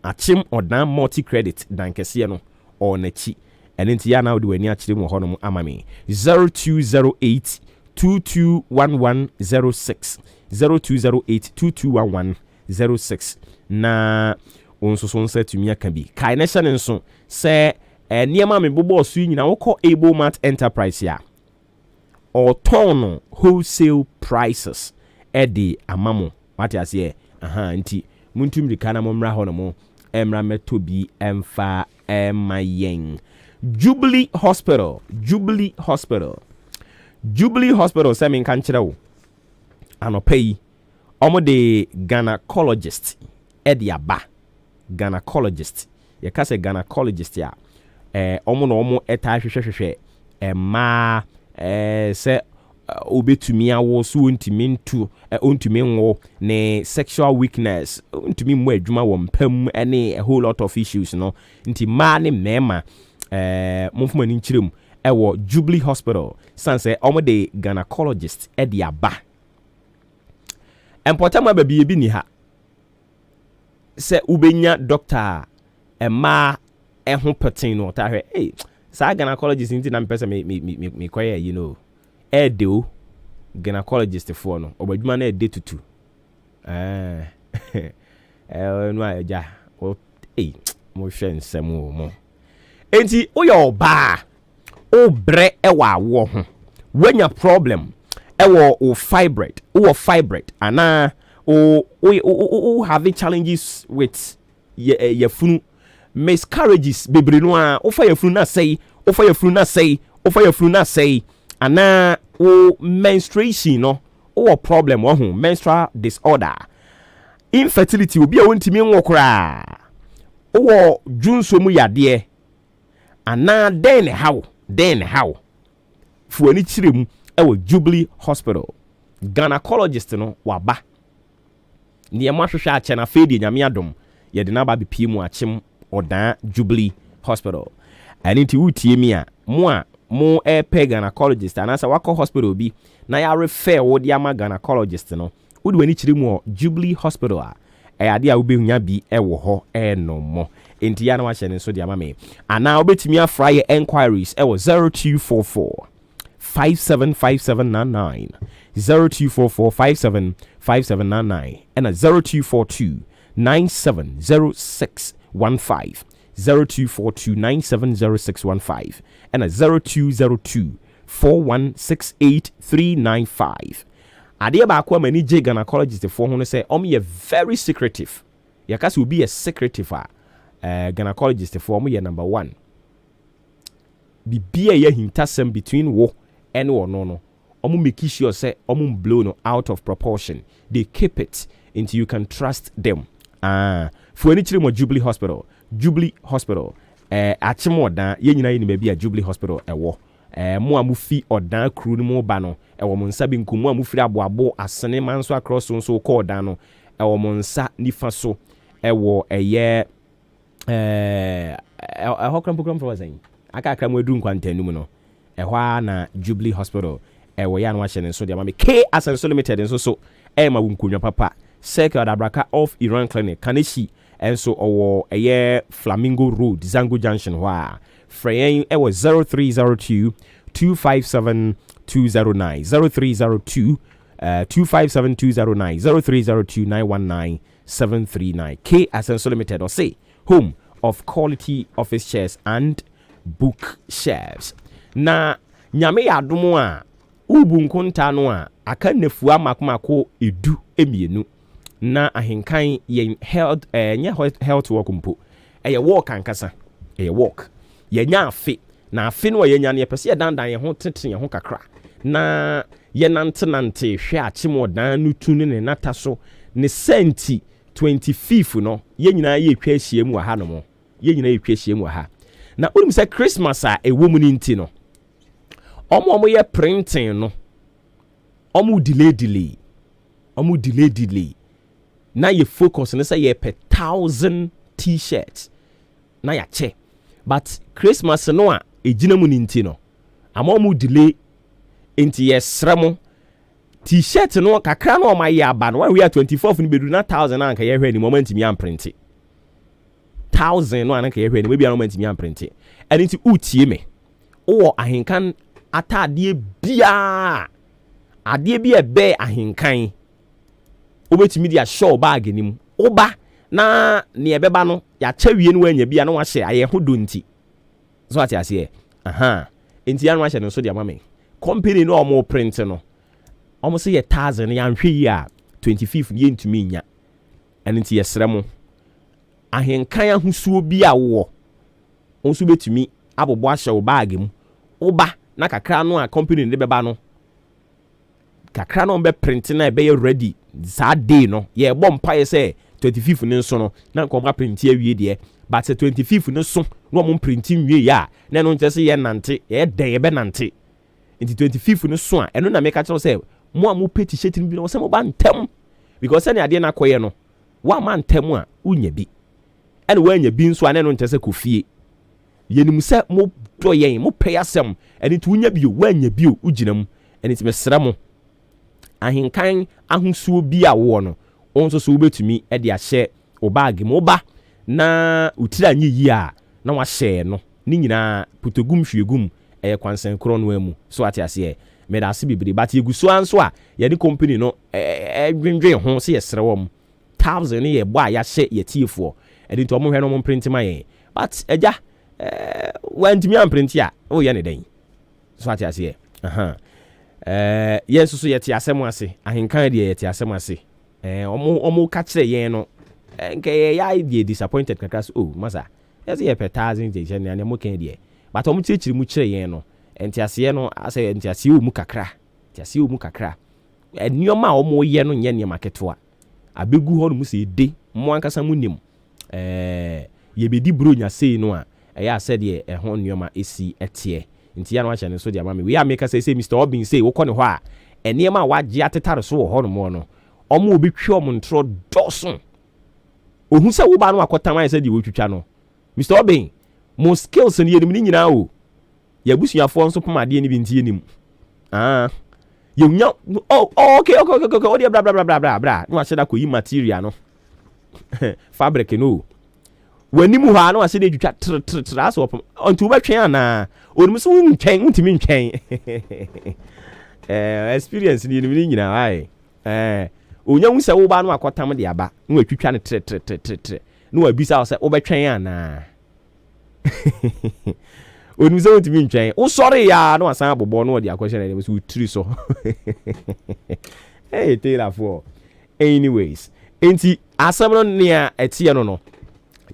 achim odan multi credit dan kese no o na chi ene nti ya na wo de wani achire mu ho no amame 0208 221106 0208 221106 na onso so nsa tumi aka bi kai na hye ne nso se niema me bobo so nyina wo kɔ Able Mart Enterprise ya or turn wholesale prices edi amamo what you say nti muntum di kana mo mra ho no mo emra meto bi emfa emayen Jubilee Hospital say men kan kire wo anopai omo de gynecologist edi aba gynecologist ye ka say gynecologist ya omo no omo eta hwehwehwehwe ma se obetumi awo so ontimi ntu ontimi nwo ne sexual weakness ontimi mu adwuma wo mpam ene a whole lot of issues no nti ma ne mema momfuma ni nkyirem ewo Jubilee Hospital sanse omo de gynecologist e de aba empotama baby bi ni ha se ubenya doctor ma ho patin no ta hwe sa gynecologist nti na mpesa me koye you know edeo gynecologist for no obadwuma na ede tutu no aja o mo hwe nsem mo enti oyo ba o bre ewa wo ho wenya problem ewo o fibroid ana o having challenges with your funu miscarriages bebre no a ofa yafunu na say ana o menstruation no o problem wo ho menstrual disorder infertility obi a wontimi nwokora o junso mu yade ana den how fuani kirem e Jubilee Hospital gynecologist no waba ne ma hwehwe a chena fedi nyame adom ye de na ba bepie mu achim odan Jubilee Hospital ani ti wutie mi a mo gynecologist anasa wako hospital bi na ya refer wo dia ma gynecologist no wo de wani kirem Jubilee Hospital a ade a wo behunya bi wo ho no mo enti ya na wa hyene so dia ma me ana obetimi afra ye enquiries 0244 575799 0244 575799 and 0242 970615 0242 970615 and 0202 4168395 ade ba kwa mani je gynecologist for ho no say ye very secretive yakase obi ye secretive gynecologist for ye number 1 bibia ye hintasem between wo and wo no make sure say blow no out of proportion they keep it until you can trust them for any chiri mo Jubilee Hospital achimo dan ye nyina yini bia Jubilee Hospital ewo mo amufi odan kru ni mo ba no ewo mo nsa benkum mo amufiri aboabo asene manso across so ko odan no ewo mo nsa nifa so ewo eye hokram for wazan aka akram edu nkwantanu mu no ehwa na Jubilee Hospital ewo ya na wa hyene so de ma me K Asenso Limited so ma wunkunwa papa Circle Dabraka of Iran Clinic Kaneshi enso owo eye Flamingo Road Zango Junction wa Freyen ewo 0302 257 209 0302 257 209 0302 919 739. K Asenso Limited, or say home of quality office chairs and bookshelves. Na nyame yadomo a ubu nkonta no a aka nefua makomako edu emienu na ahenkan yen health health work mpo eye work ankasa eye work yenya afe na afe no yenya ne pese dandan ye ho tete ye ho kakra na ye nante hwe achimo dan no tunu ne nata so ne senti 25 no ye nyina ye twa ahiem wa ha no mo ye nyina ye twa ahiem wa ha na unim se Christmas a ewo mu ni nti no omo ye printing no omo delay na ye focus na say ye per 1000 t-shirts na ya che but Christmas no a ejina mu ni nti no omo delay nti ye sremo t-shirt no kakra no ma ye aba no we are 24th ni bedu na 1000 anka ye hwe ni moment mi am print 1000 no anka ye hwe ni we bia moment mi am print and nti utie me wo ahenkan atade bia ade bia ebe ahenkan obetimi dia show bag nim oba na ne ebeba no ya chawie no anya bia no wa hye aye ho do nti so ati ase nti ya no wa hye no so dia mame company no omo print no omo se ye 1000 ya nhwe yi a 25 ye ntumi nya nti ye sremo ahenkan ahusuo bia wo onso betumi abobo ahye wo bag mu oba na kakra no a company ne beba no kakra no be print na be ready za day no ye bompa ye say 25 ne so no na nko print awie de but 25 ne so no mo print wie ya na no ntese ye nante ye den ye be nante nti 25 ne so a eno na me ka say mo amu peti shirt ni bi no say mo ba ntem because any ade na koye no wa ma ntem a unya bi ene wa nya bi nso a na no ntese kofie yenim se mo do yen mo pay asem ene ti unya bi wa nya bi uginam ene ti mesra mo ahenkan ahusuo bi a wo no onso so betumi e de ahye o bag mo ba na utira nyi yi a na wa hye no ni nyina putogum hwegum kwansen kro no amu so ate ase me da ase bibiri but yeguso anso a ye ni company no dwendwen ho se ye srewom 1000 ye bo a ya hye ye tiefo edi to mo hwe no mo print ma ye but eja wantimi am print ya o ye ne den so ate ase yes so yeti asem ase ahenkan de yeti asem ase omo ka kire yen no nke ya dey disappointed kakras oh masa yes ye per 1000 je ne na mo kan de but omo tichiri mu kire yen no enti ase no ase enti ase o mu kakra enti ase o mu kakra enioma omo ye no nye ne maketo a abegu ho no mu se de mo ankasa mu nim ye bedi bronya sei no a ya ase de ho nioma esi etie nti ya no acha ne so dia mama we ya make say Mr. Obin say wo kone ho a enema wagye atetare so wo ho no mo no omo obi twe omo ntro doson ohun se wo ba no akotam say di wo twitwa no Mr. Obin mo skills ne yenim ni nyina o ya busuafo nso pomade ni bi ntie nim ye nya okay o dia bla bla bla bla no ache da ko yi material no fabric no wanimu ha na wase de twitwa tra aso opom onto betwen ana onum so ntwen untimi ntwen experience ni ni nyina ai onya hu se wo ba no akotam de aba na watwitwa ne tre no wabisa se wo betwen ana onum so untimi ntwen wo sorry ya na wasan abobo no de akwhye na so utiri so hey tailor for anyways enti asam no ne etie no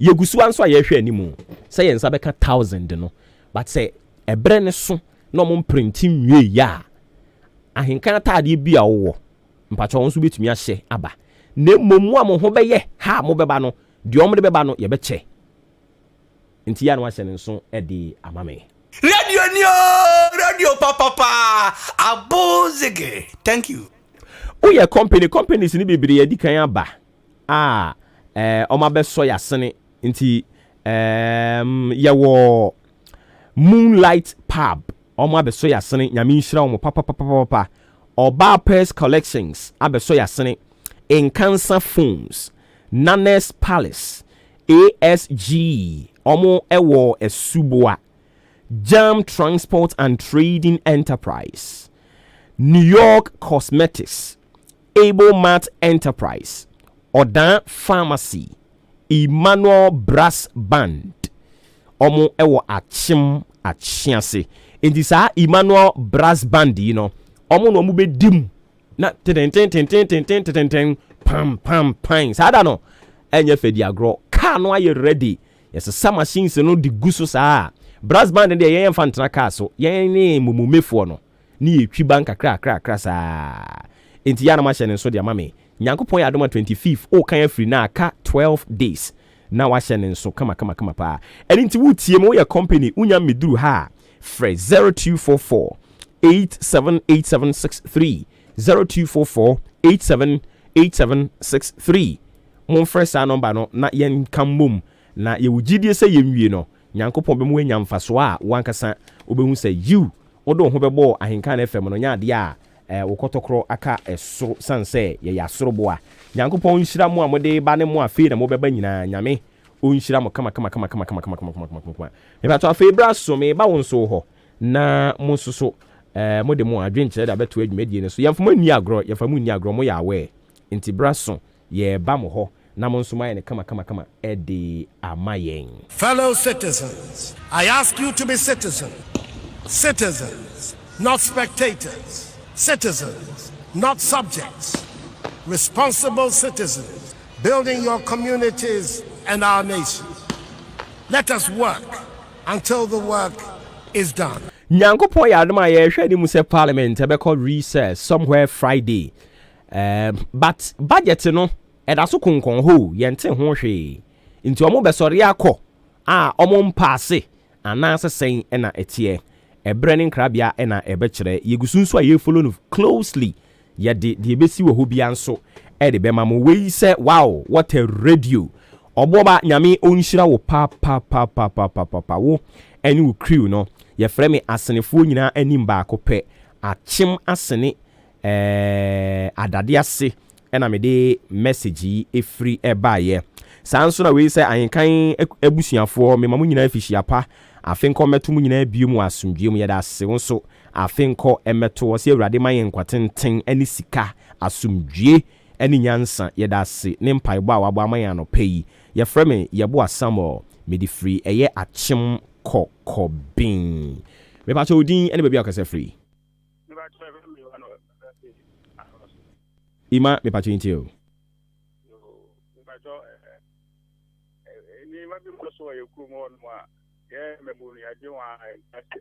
yegusu anso a ye hwe animu say yensa beka 1000 no but say ebre ne so no mo printing wie ya ahenkan taade bi a wo mpacho won so betumi ahye aba na momu a mo ho beye ha mo beba no de omde beba no ye beche nti ya no ahye ne so e de amame radio papa abozege thank you oya companies ni bibiri edi kan aba oma beso ya sene nti yawo Moonlight Pub oma beso ya sene nyame nhira omo papa Oba Pairs Collections abeso ya sene in Cancer Phones Nanes Palace ASG omo ewo esuboa Jam Transport and Trading Enterprise, New York Cosmetics, Able Mart Enterprise, Odan Pharmacy, Emmanuel Brass Band. Omo ewo achiase. Enti saa Emmanuel Brass Band you know. Omo no mu be dim na ten pam pam. Sada no enye fedi agro. Car no aye ready. Yes some machines no di guso saa. Brass Band de yen fa ntena car so. Yen ne mumumefo no. Ni etwi banka kra saa. Enti ya na ma hye so de amame. Nyankopon ya adoma 25th o kan free na aka 12 days. Na wa hye so kama pa. And inti wutie mo ya company unya meduru ha. Fresh 0244 878763 0244 878763. Mon fresh sa number no na yen kambom na ye wugidie se yemwie no. Nyankopon be mo enya mfaso a wankasa obehu se you odo ho bebo ahenka na FM no nya de a wokotokro aka eso sanse ye yasorobo a Nyankopon nhira mo amode ba ne mo afi na mo beba nyina nyame o nhira mo kama me ba to afi bra so me ba wonso ho na mo soso mo de mo adwen kire da beto adwumedie ne so yemfo ni agro mo ya awe nti bra so ye ba mo ho na mo nso ma ye kama e de amayen. Fellow citizens, I ask you to be citizens, not spectators, citizens, not subjects, responsible citizens, building your communities and our nation. Let us work until the work is done. Nyankopon ya adoma ye hwe ni mu se parliament e be call recess somewhere Friday. But budget no e da so konkon ho ye nte ho hwe. Nti omo be sori akọ omo mpaase anase sen e na etie. Ebranding krabia ena ebekire yegusunso a ye follow no closely ye de ebesi wo hobia nso e de bema mo we say wow what a radio Obuoba nyame onhyira wo pa wo eni wo crew no ye frɛ me asenefo nyina anim ba akopɛ achim asene adade ase ena me de message efri eba ye sanso na we say ayenkan abusuafo me mamu nyina afihia pa afenko meto mu nyina biom asomdwe mu yeda ase wonso afenko emeto wo se awurade mayen kwatenten ani sika asomdwe ani nyansa yeda ase ne mpaibo a wabo amayan no peyi ye frame ye bo asamo me di free eye achim kokobin me pa cho din ene bia akase free ima me pa cho intio ni ma bi mo so ye ku mo no a ye memori ade wa ase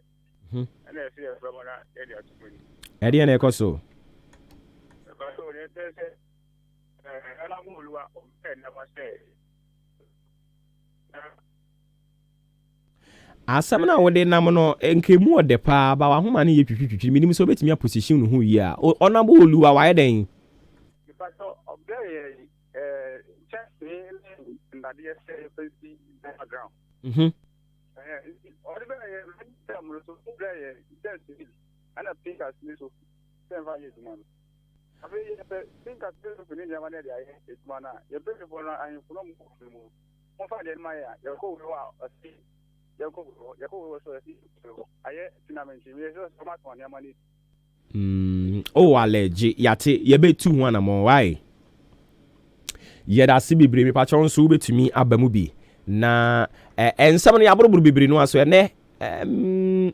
ana ese ye fra bona e dia tumuni e dia na ekoso ba so ne tese ala mo luwa o pe na ma se asam na wode nam no nkemu ode pa ba wa homa ne ye twitwitwi minim so betimi a position no hu yi a onabo oluwa wa ye den ba so obey check na dia se face background or be am so play test ana think as so seven years man abi think as so ni jamana dia is mana ye be for na an from mo fa de mai ya ko wa asi ya ko so asi aye tinament me so smart one ya mani oh allergy yate ye be tu ho na mo why ye da si bibre me pa chon so betumi abamu bi na ensam no yabroburu bibre no aso ne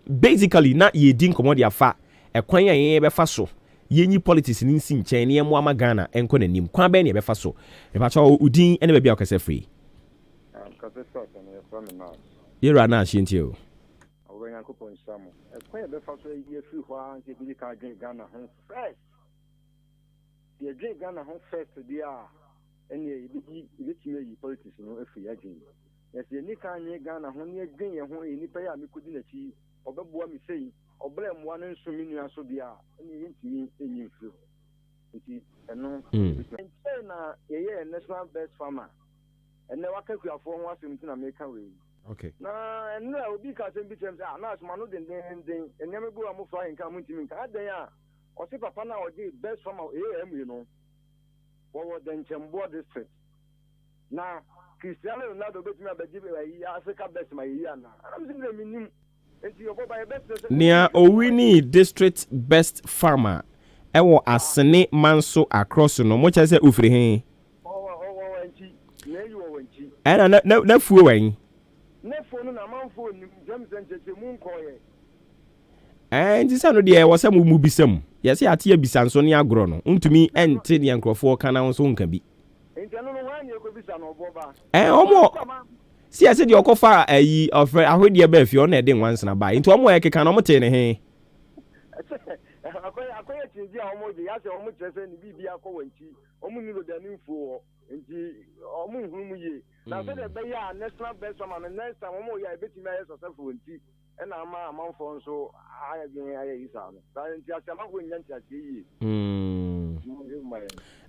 basically na ye din komodia fa ekwan ye be fa so yenyi politics ni nsi nchen ne mo ama Ghana enko nanim kwan be ne be fa so me pa chon udin ene be bia okase free kase so ne from na yera na ahintio owen yankopon samu ekwan be fa so ye free ho an ke bi ka dwen Ghana ho first ye dwen Ghana ho first dia ene ye time yi politics no afi ya dwen yes ye ni kan ye Ghana ho ne dwen ye ho ni pa ya mekodi na chi obeboa mi sei oblem wa no nsumi nua so bia ene yintimi enyi mfiro nti eno na ye national best farmer ene wakakuafo ho asem tina meka we okay na eno obi ka sem bi tem say na asma no den ene mebu amofa nka muntimi nka adan a o se papa na o di best farmer am you know wo den Chembo district na Cristiano Ronaldo betimi abaji be yi Africa best ma yi ana am sim le minim Nia Owini district best farmer. Ewo asene manso across no mo che se ofiri he. Ana na fuo wen. Na fuo no na manfo nim jam sencheche mu nkoye. Nti sa no de wo se mu bisam. Yesi ate abisanso ne agro no. Ntumi ente ne nkrofo kana nso nka bi. Nti no no wan ye ko bisa no Obuoba. Omo si ase de okofa ayi ofre ahwede ba afi na ede nwanse na ba. Nti omo ekeka no mo te ne he. Akoya chinji a omo de yase omo chese ni bibi akọwanchi omo ni lo dani mfuo nti omo nhunu ye na so de be ya national best farmer next time omo ya ebetimi aye successful nti na ama amanfo nso aye isa no sa nti asema ko nyanti ase yi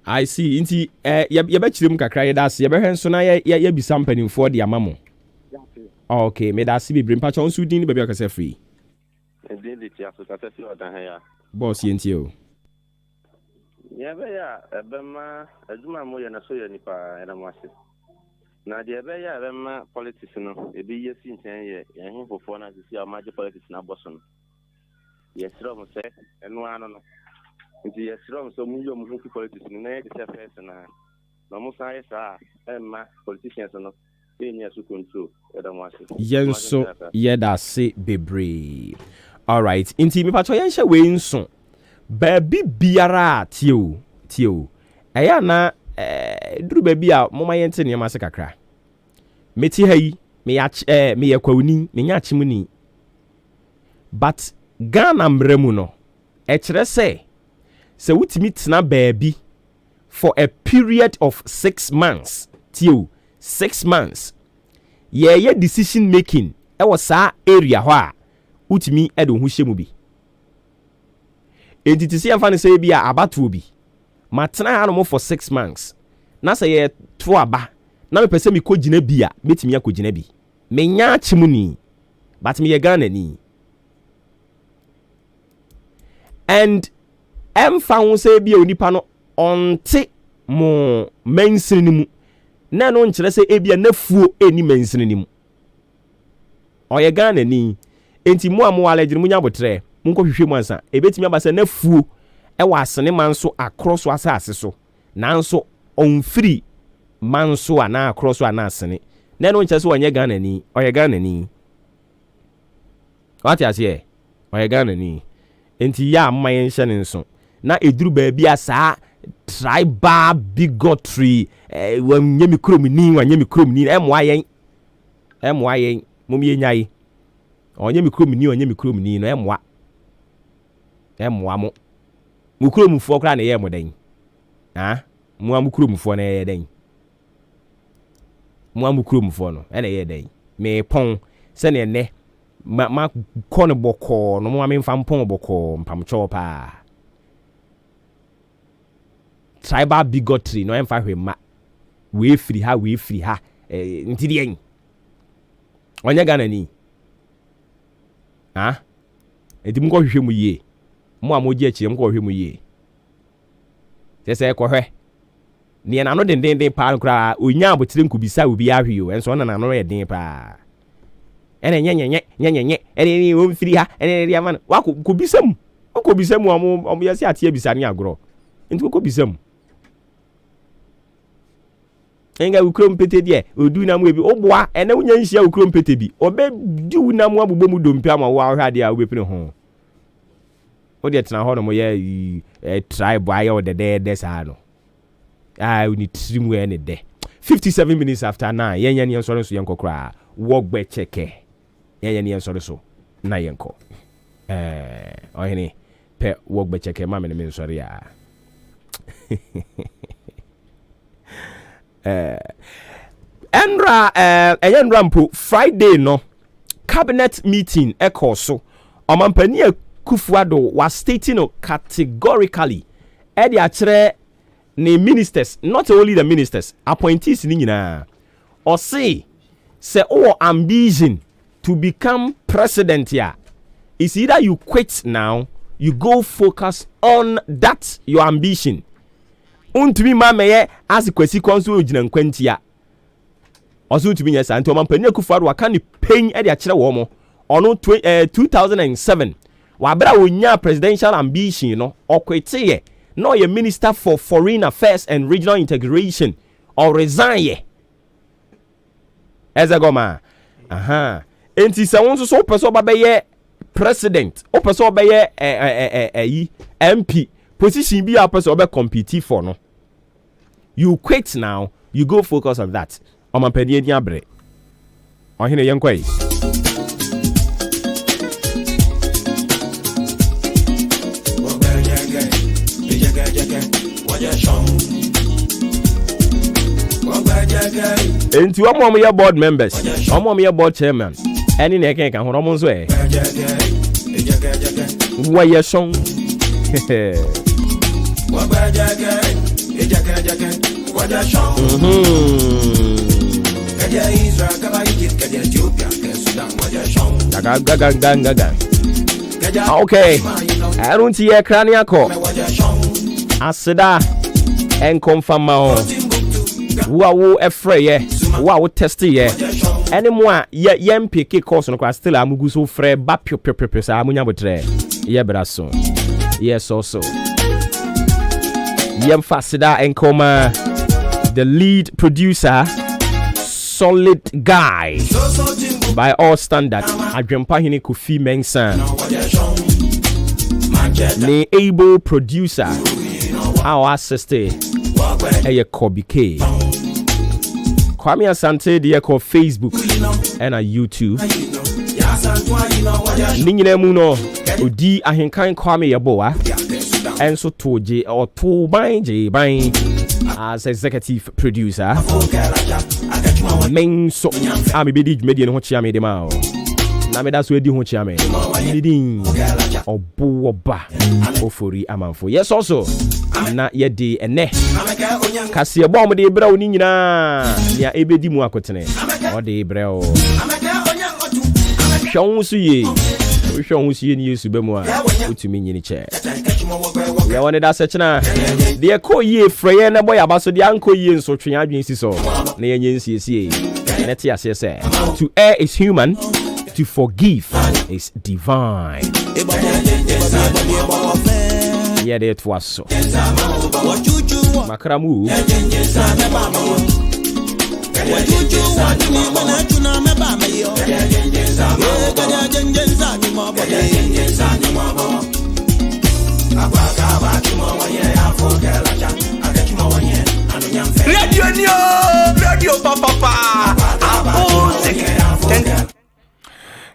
I see nti ye be chirem kakra ye da ase ye be hwen so na ye bisa mpanimfo de amamo okay me da ase bi brimpa cho nso din ni bia kasa free ndin de tia so kasa fi odan ha ya boss yenti o ya be ya ebema aduma mo ya na so ya nipa era mo ase na de be ya ebema politics no ebi ye si nten ye hin fofo na sisi a maje politics na boso no yes rom se enu ano no nti yes rom so mu yo mu hu politics no na ye se first na mo sa ye sa emma politicians no enya su control era mo ase yenso ye da se bebre. All right, inti mi pacho yensha we nso. Baby biara tio. Eya na duru baby a moma yente ne ma se kakra. Meti hayi, me ye kwawni, me nya chimuni. But Ghana mremu no. E kire se wutimi tena baby for a period of 6 months. Tio, 6 months. Ye decision making e wo sa area ho a utimi edo hu hyemu bi entiti se amfa ne se bi a abatu bi matena ha no mo for 6 months na se ye to aba na me pese mi kogina bi a metimi akogina bi menya chemu ni but me ye Ghana ni and emfa hu se bi a onipa no onte mo mensin ni mu na no nkire se ebia nafuo eni mensin ni mu oye Ghana ni enti mu amu alejiri mu nyabotre mu nkɔhwehwɛ mu ansa ebetimi abasa na fuo e wa asene manso across asase so nanso onfiri manso ana across ana asene na no nkyɛ so onye Ghana ni oye Ghana ni what you say oye Ghana ni enti ya amma yen hye ne nso na eduru ba bia saa tribal bigotry wanye mikrom ni emwa yen mum ye nyai onye mikrom ni no emwa mo mukromfo kra na ye modan mu amukromfo na ye dan mu amukromfo no na ye dan me pon se ne ne ma kono boko no mo amemfa mpon boko mpamcho pa tribal bigotry no emfa hwema we free ha ntidi en onye Ghana ni enti mu ko hwehwe mu ye mu amoji achi mu ko hwehwe mu ye sese ko hwe ne na no den pa nkra onya abotire nkubisa obi ahwe enso na no ye den pa ene nyenye ene o mfiri ha ene ria man wa ko bisam omo yesi atie bisa ne agro enti ko bisam enga ukrom pete die odu na mu ebi oboa ene unya nhia ukrom pete bi obe du na mu abobom dompi ama wa hwade a obepine ho o de tena ho no mo ye tribe aye o de sa no uni trimu ene de 57 minutes after 9 yenya ne nsoro so yenko kra wogbe cheke yenya ne nsoro so na yenko ohene pe wogbe cheke ma me ne nsoro ya Enra mpo Friday no cabinet meeting ekoso omampani Kufuado was stating categorically edi akere ne ministers, not only the ministers, appointees ni nyina or say o ambition to become president here is either you quit now, you go focus on that your ambition. Untumi mameye as kwesi konso ogina nkwantia oso untumi nyesa nti omampani Kufuado aka ni pain e de akere wo mo ono 2007 wabra wonya presidential ambition no okwete no ye minister for foreign affairs and regional integration or resign ye ezagoma enti se won so person ba be president o person be MP position bi a person be compete for no you quit now you go focus on that omampani edi abre ohene yenkwai enti omo ye board members omo ye board chairman eni na eken kan horo mo nso wa ye song okay I don't see a crania ko asida en confirm ma ho wo efre ye wo test ye any more ye mpk course no kwa still amugu so frɛ ba pio sa amunya botre ye braso yes also yem fasida en koma the lead producer solid guy by all standard adwempa hini Kofi Mensah the able producer our sister eye Kobe K Kwame Asante de ko Facebook and YouTube ninyina mu no odi ahenkan Kwame Yeboa enso toje or to ban as executive producer menso ami bedi media no chia me de ma na me da so edi ho chia me didin Obuoba Ofori Amanfo yes also na ye de ene kase ebo mo de bra oni nyina ya ebedi mu akotene o de bra o hwon su ye ni Yesu be mu a otumi nyini che ya woni da sechna de ko ye freye na boy abaso de anko ye nso twen adwen si so na ye nyensiesie na ti ase se to err is human, to forgive is divine. Yeah, that was so. Makramu. Radio papa.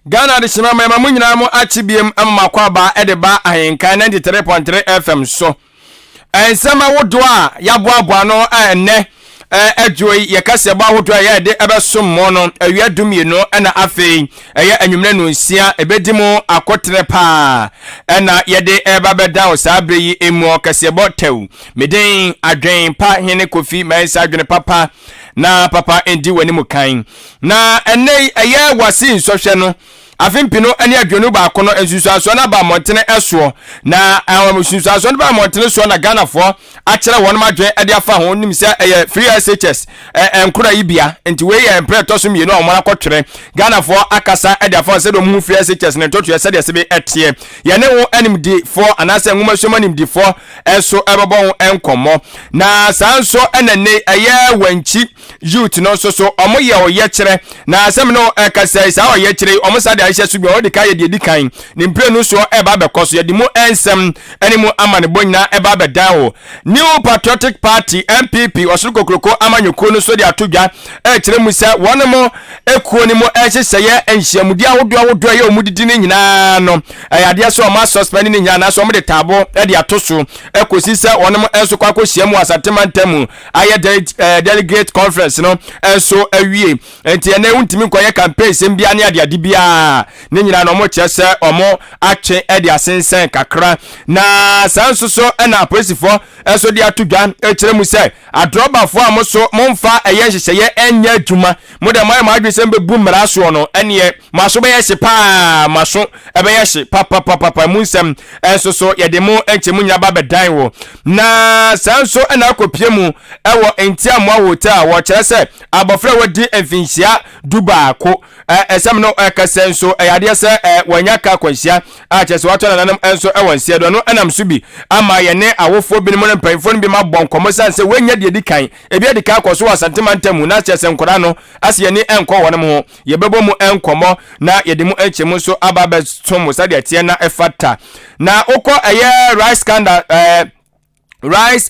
Ghana de sima mema munyina mo achibiem amakwa ba edeba ahenka 93.3 FM so. Ensema wodo a yaboaboa no enne adwoi yekase ba wodo a ye de ebesom mo no awia dumienu na afei eye anwumre no nsia ebedimu akotre pa na ye de eba beda o sabre yi emu kase bo tew meden adwen pa hene Kofi Mensah adwen papa na papa endi wani mu kan na enne eye wasi nsohwe no afimpino ani adwenu ba kono ensusuaso na ba montene eso na ensusuaso na ba montene so na Ghana fo akere won madwen ade afa ho nim se free SHS enkura yibia enti we ye empreto so mienu omara kotwere Ghana fo akasa ade afa se do mu free SHS ne totu ye se de se be etie ye ne wo anim di fo anase nwuma so manim di fo eso ebebo enkomo na sanso enene eye wanchi youth no so omo ye o ye kire na asem no kasa isa o ye kire omo sa aisha subi o de kai de dikan ni mpre no so eba be koso ye di mu ensem animu amane bonya eba be dawo New Patriotic Party MPP osukokroko amanyoko no so de atodwa kire mu se wonemo ekuo ni mu ehyehyeye enhyiamudi awodo ye omudidi ni nyina no ade so ma suspend ni nyina so mo de tabo de atoso ekosi se wonemo enso kwako hyiamu asatemantemu aye delegate conference no enso awie enti ene untimi koye campaign sembia ne ade bia ne nyina no mo kyese omo atwe ade asensen kakra na sanso so na apolisifoɔ eso dia to dwan ekire mu se adrobafo a mo so momfa eye hyehyeye enya adwuma mo de mai ma adwesem be bu mmara so no ene maso be ye pa maso ebe ye papa mu nsem enso so ye de mo enchemu nya ba bedan wo na sanso na akopie mu ewo entia mo hotel wo kire se abofra wadi emfinhia dubaako esem no kasenso yade se wanya ka kwanhia a chese wato nanam enso ewo nsia do no enam so bi ama ye ne awofo bi mo mpanyfo no bi ma bon komo sanse wanya de dikan ebi de ka akoso asantemantamu na chese nkora no ase ne enko wona mo ye bebo mu enkomo na ye de mu enchemu so ababe somo sade tie na efata na ukọ rice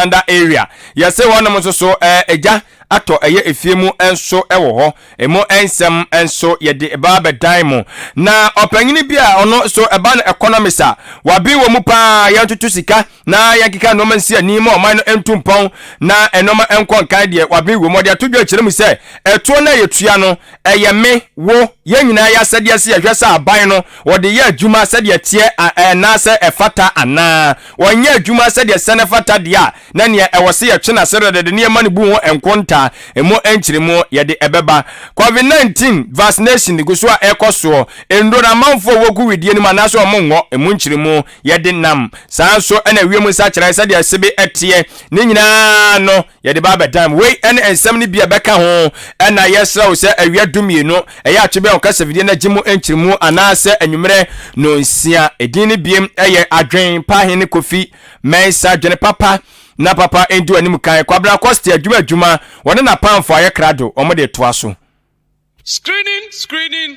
under area yese wonam so eja ato eye efiemu enso ewo ho emo ensem enso ye de eba bedan mu na opanyini bia ono so eba na economist wabi wo mu pa yantutu sika na yankika no mansi ani ma oman no entumpon na enoma enkon kan de wabi wo mo de atodwo akire mu se eto na yetua no eye me wo yenyina ya sade ase yahwesa aban no wo de ye adwuma sade tie na se efata ana wonye adwuma sade sene fata dia na ne ewose ye twena sere de ne ma ne bu ho enkonta emo enchirimo ye de ebeba covid-19 vaccination guso a ekoso endora manfo wogu widie ni manaso omonwo emu nchirimo ye de nam sanso ena wiemu sa kire sade asebe etie ne nyina no ye de baba dam we ene ensem ni bia beka ho ena yesra wo se awia dumienu eya atwebe on kasa vidie na gimo enchirimo anase anwumere no nsia edin ni biem eye adwen pa hene kofi mensa dwene papa na papa endu anim kan kwabra cost adwuma wona na pamfo aye krado omo de toaso screening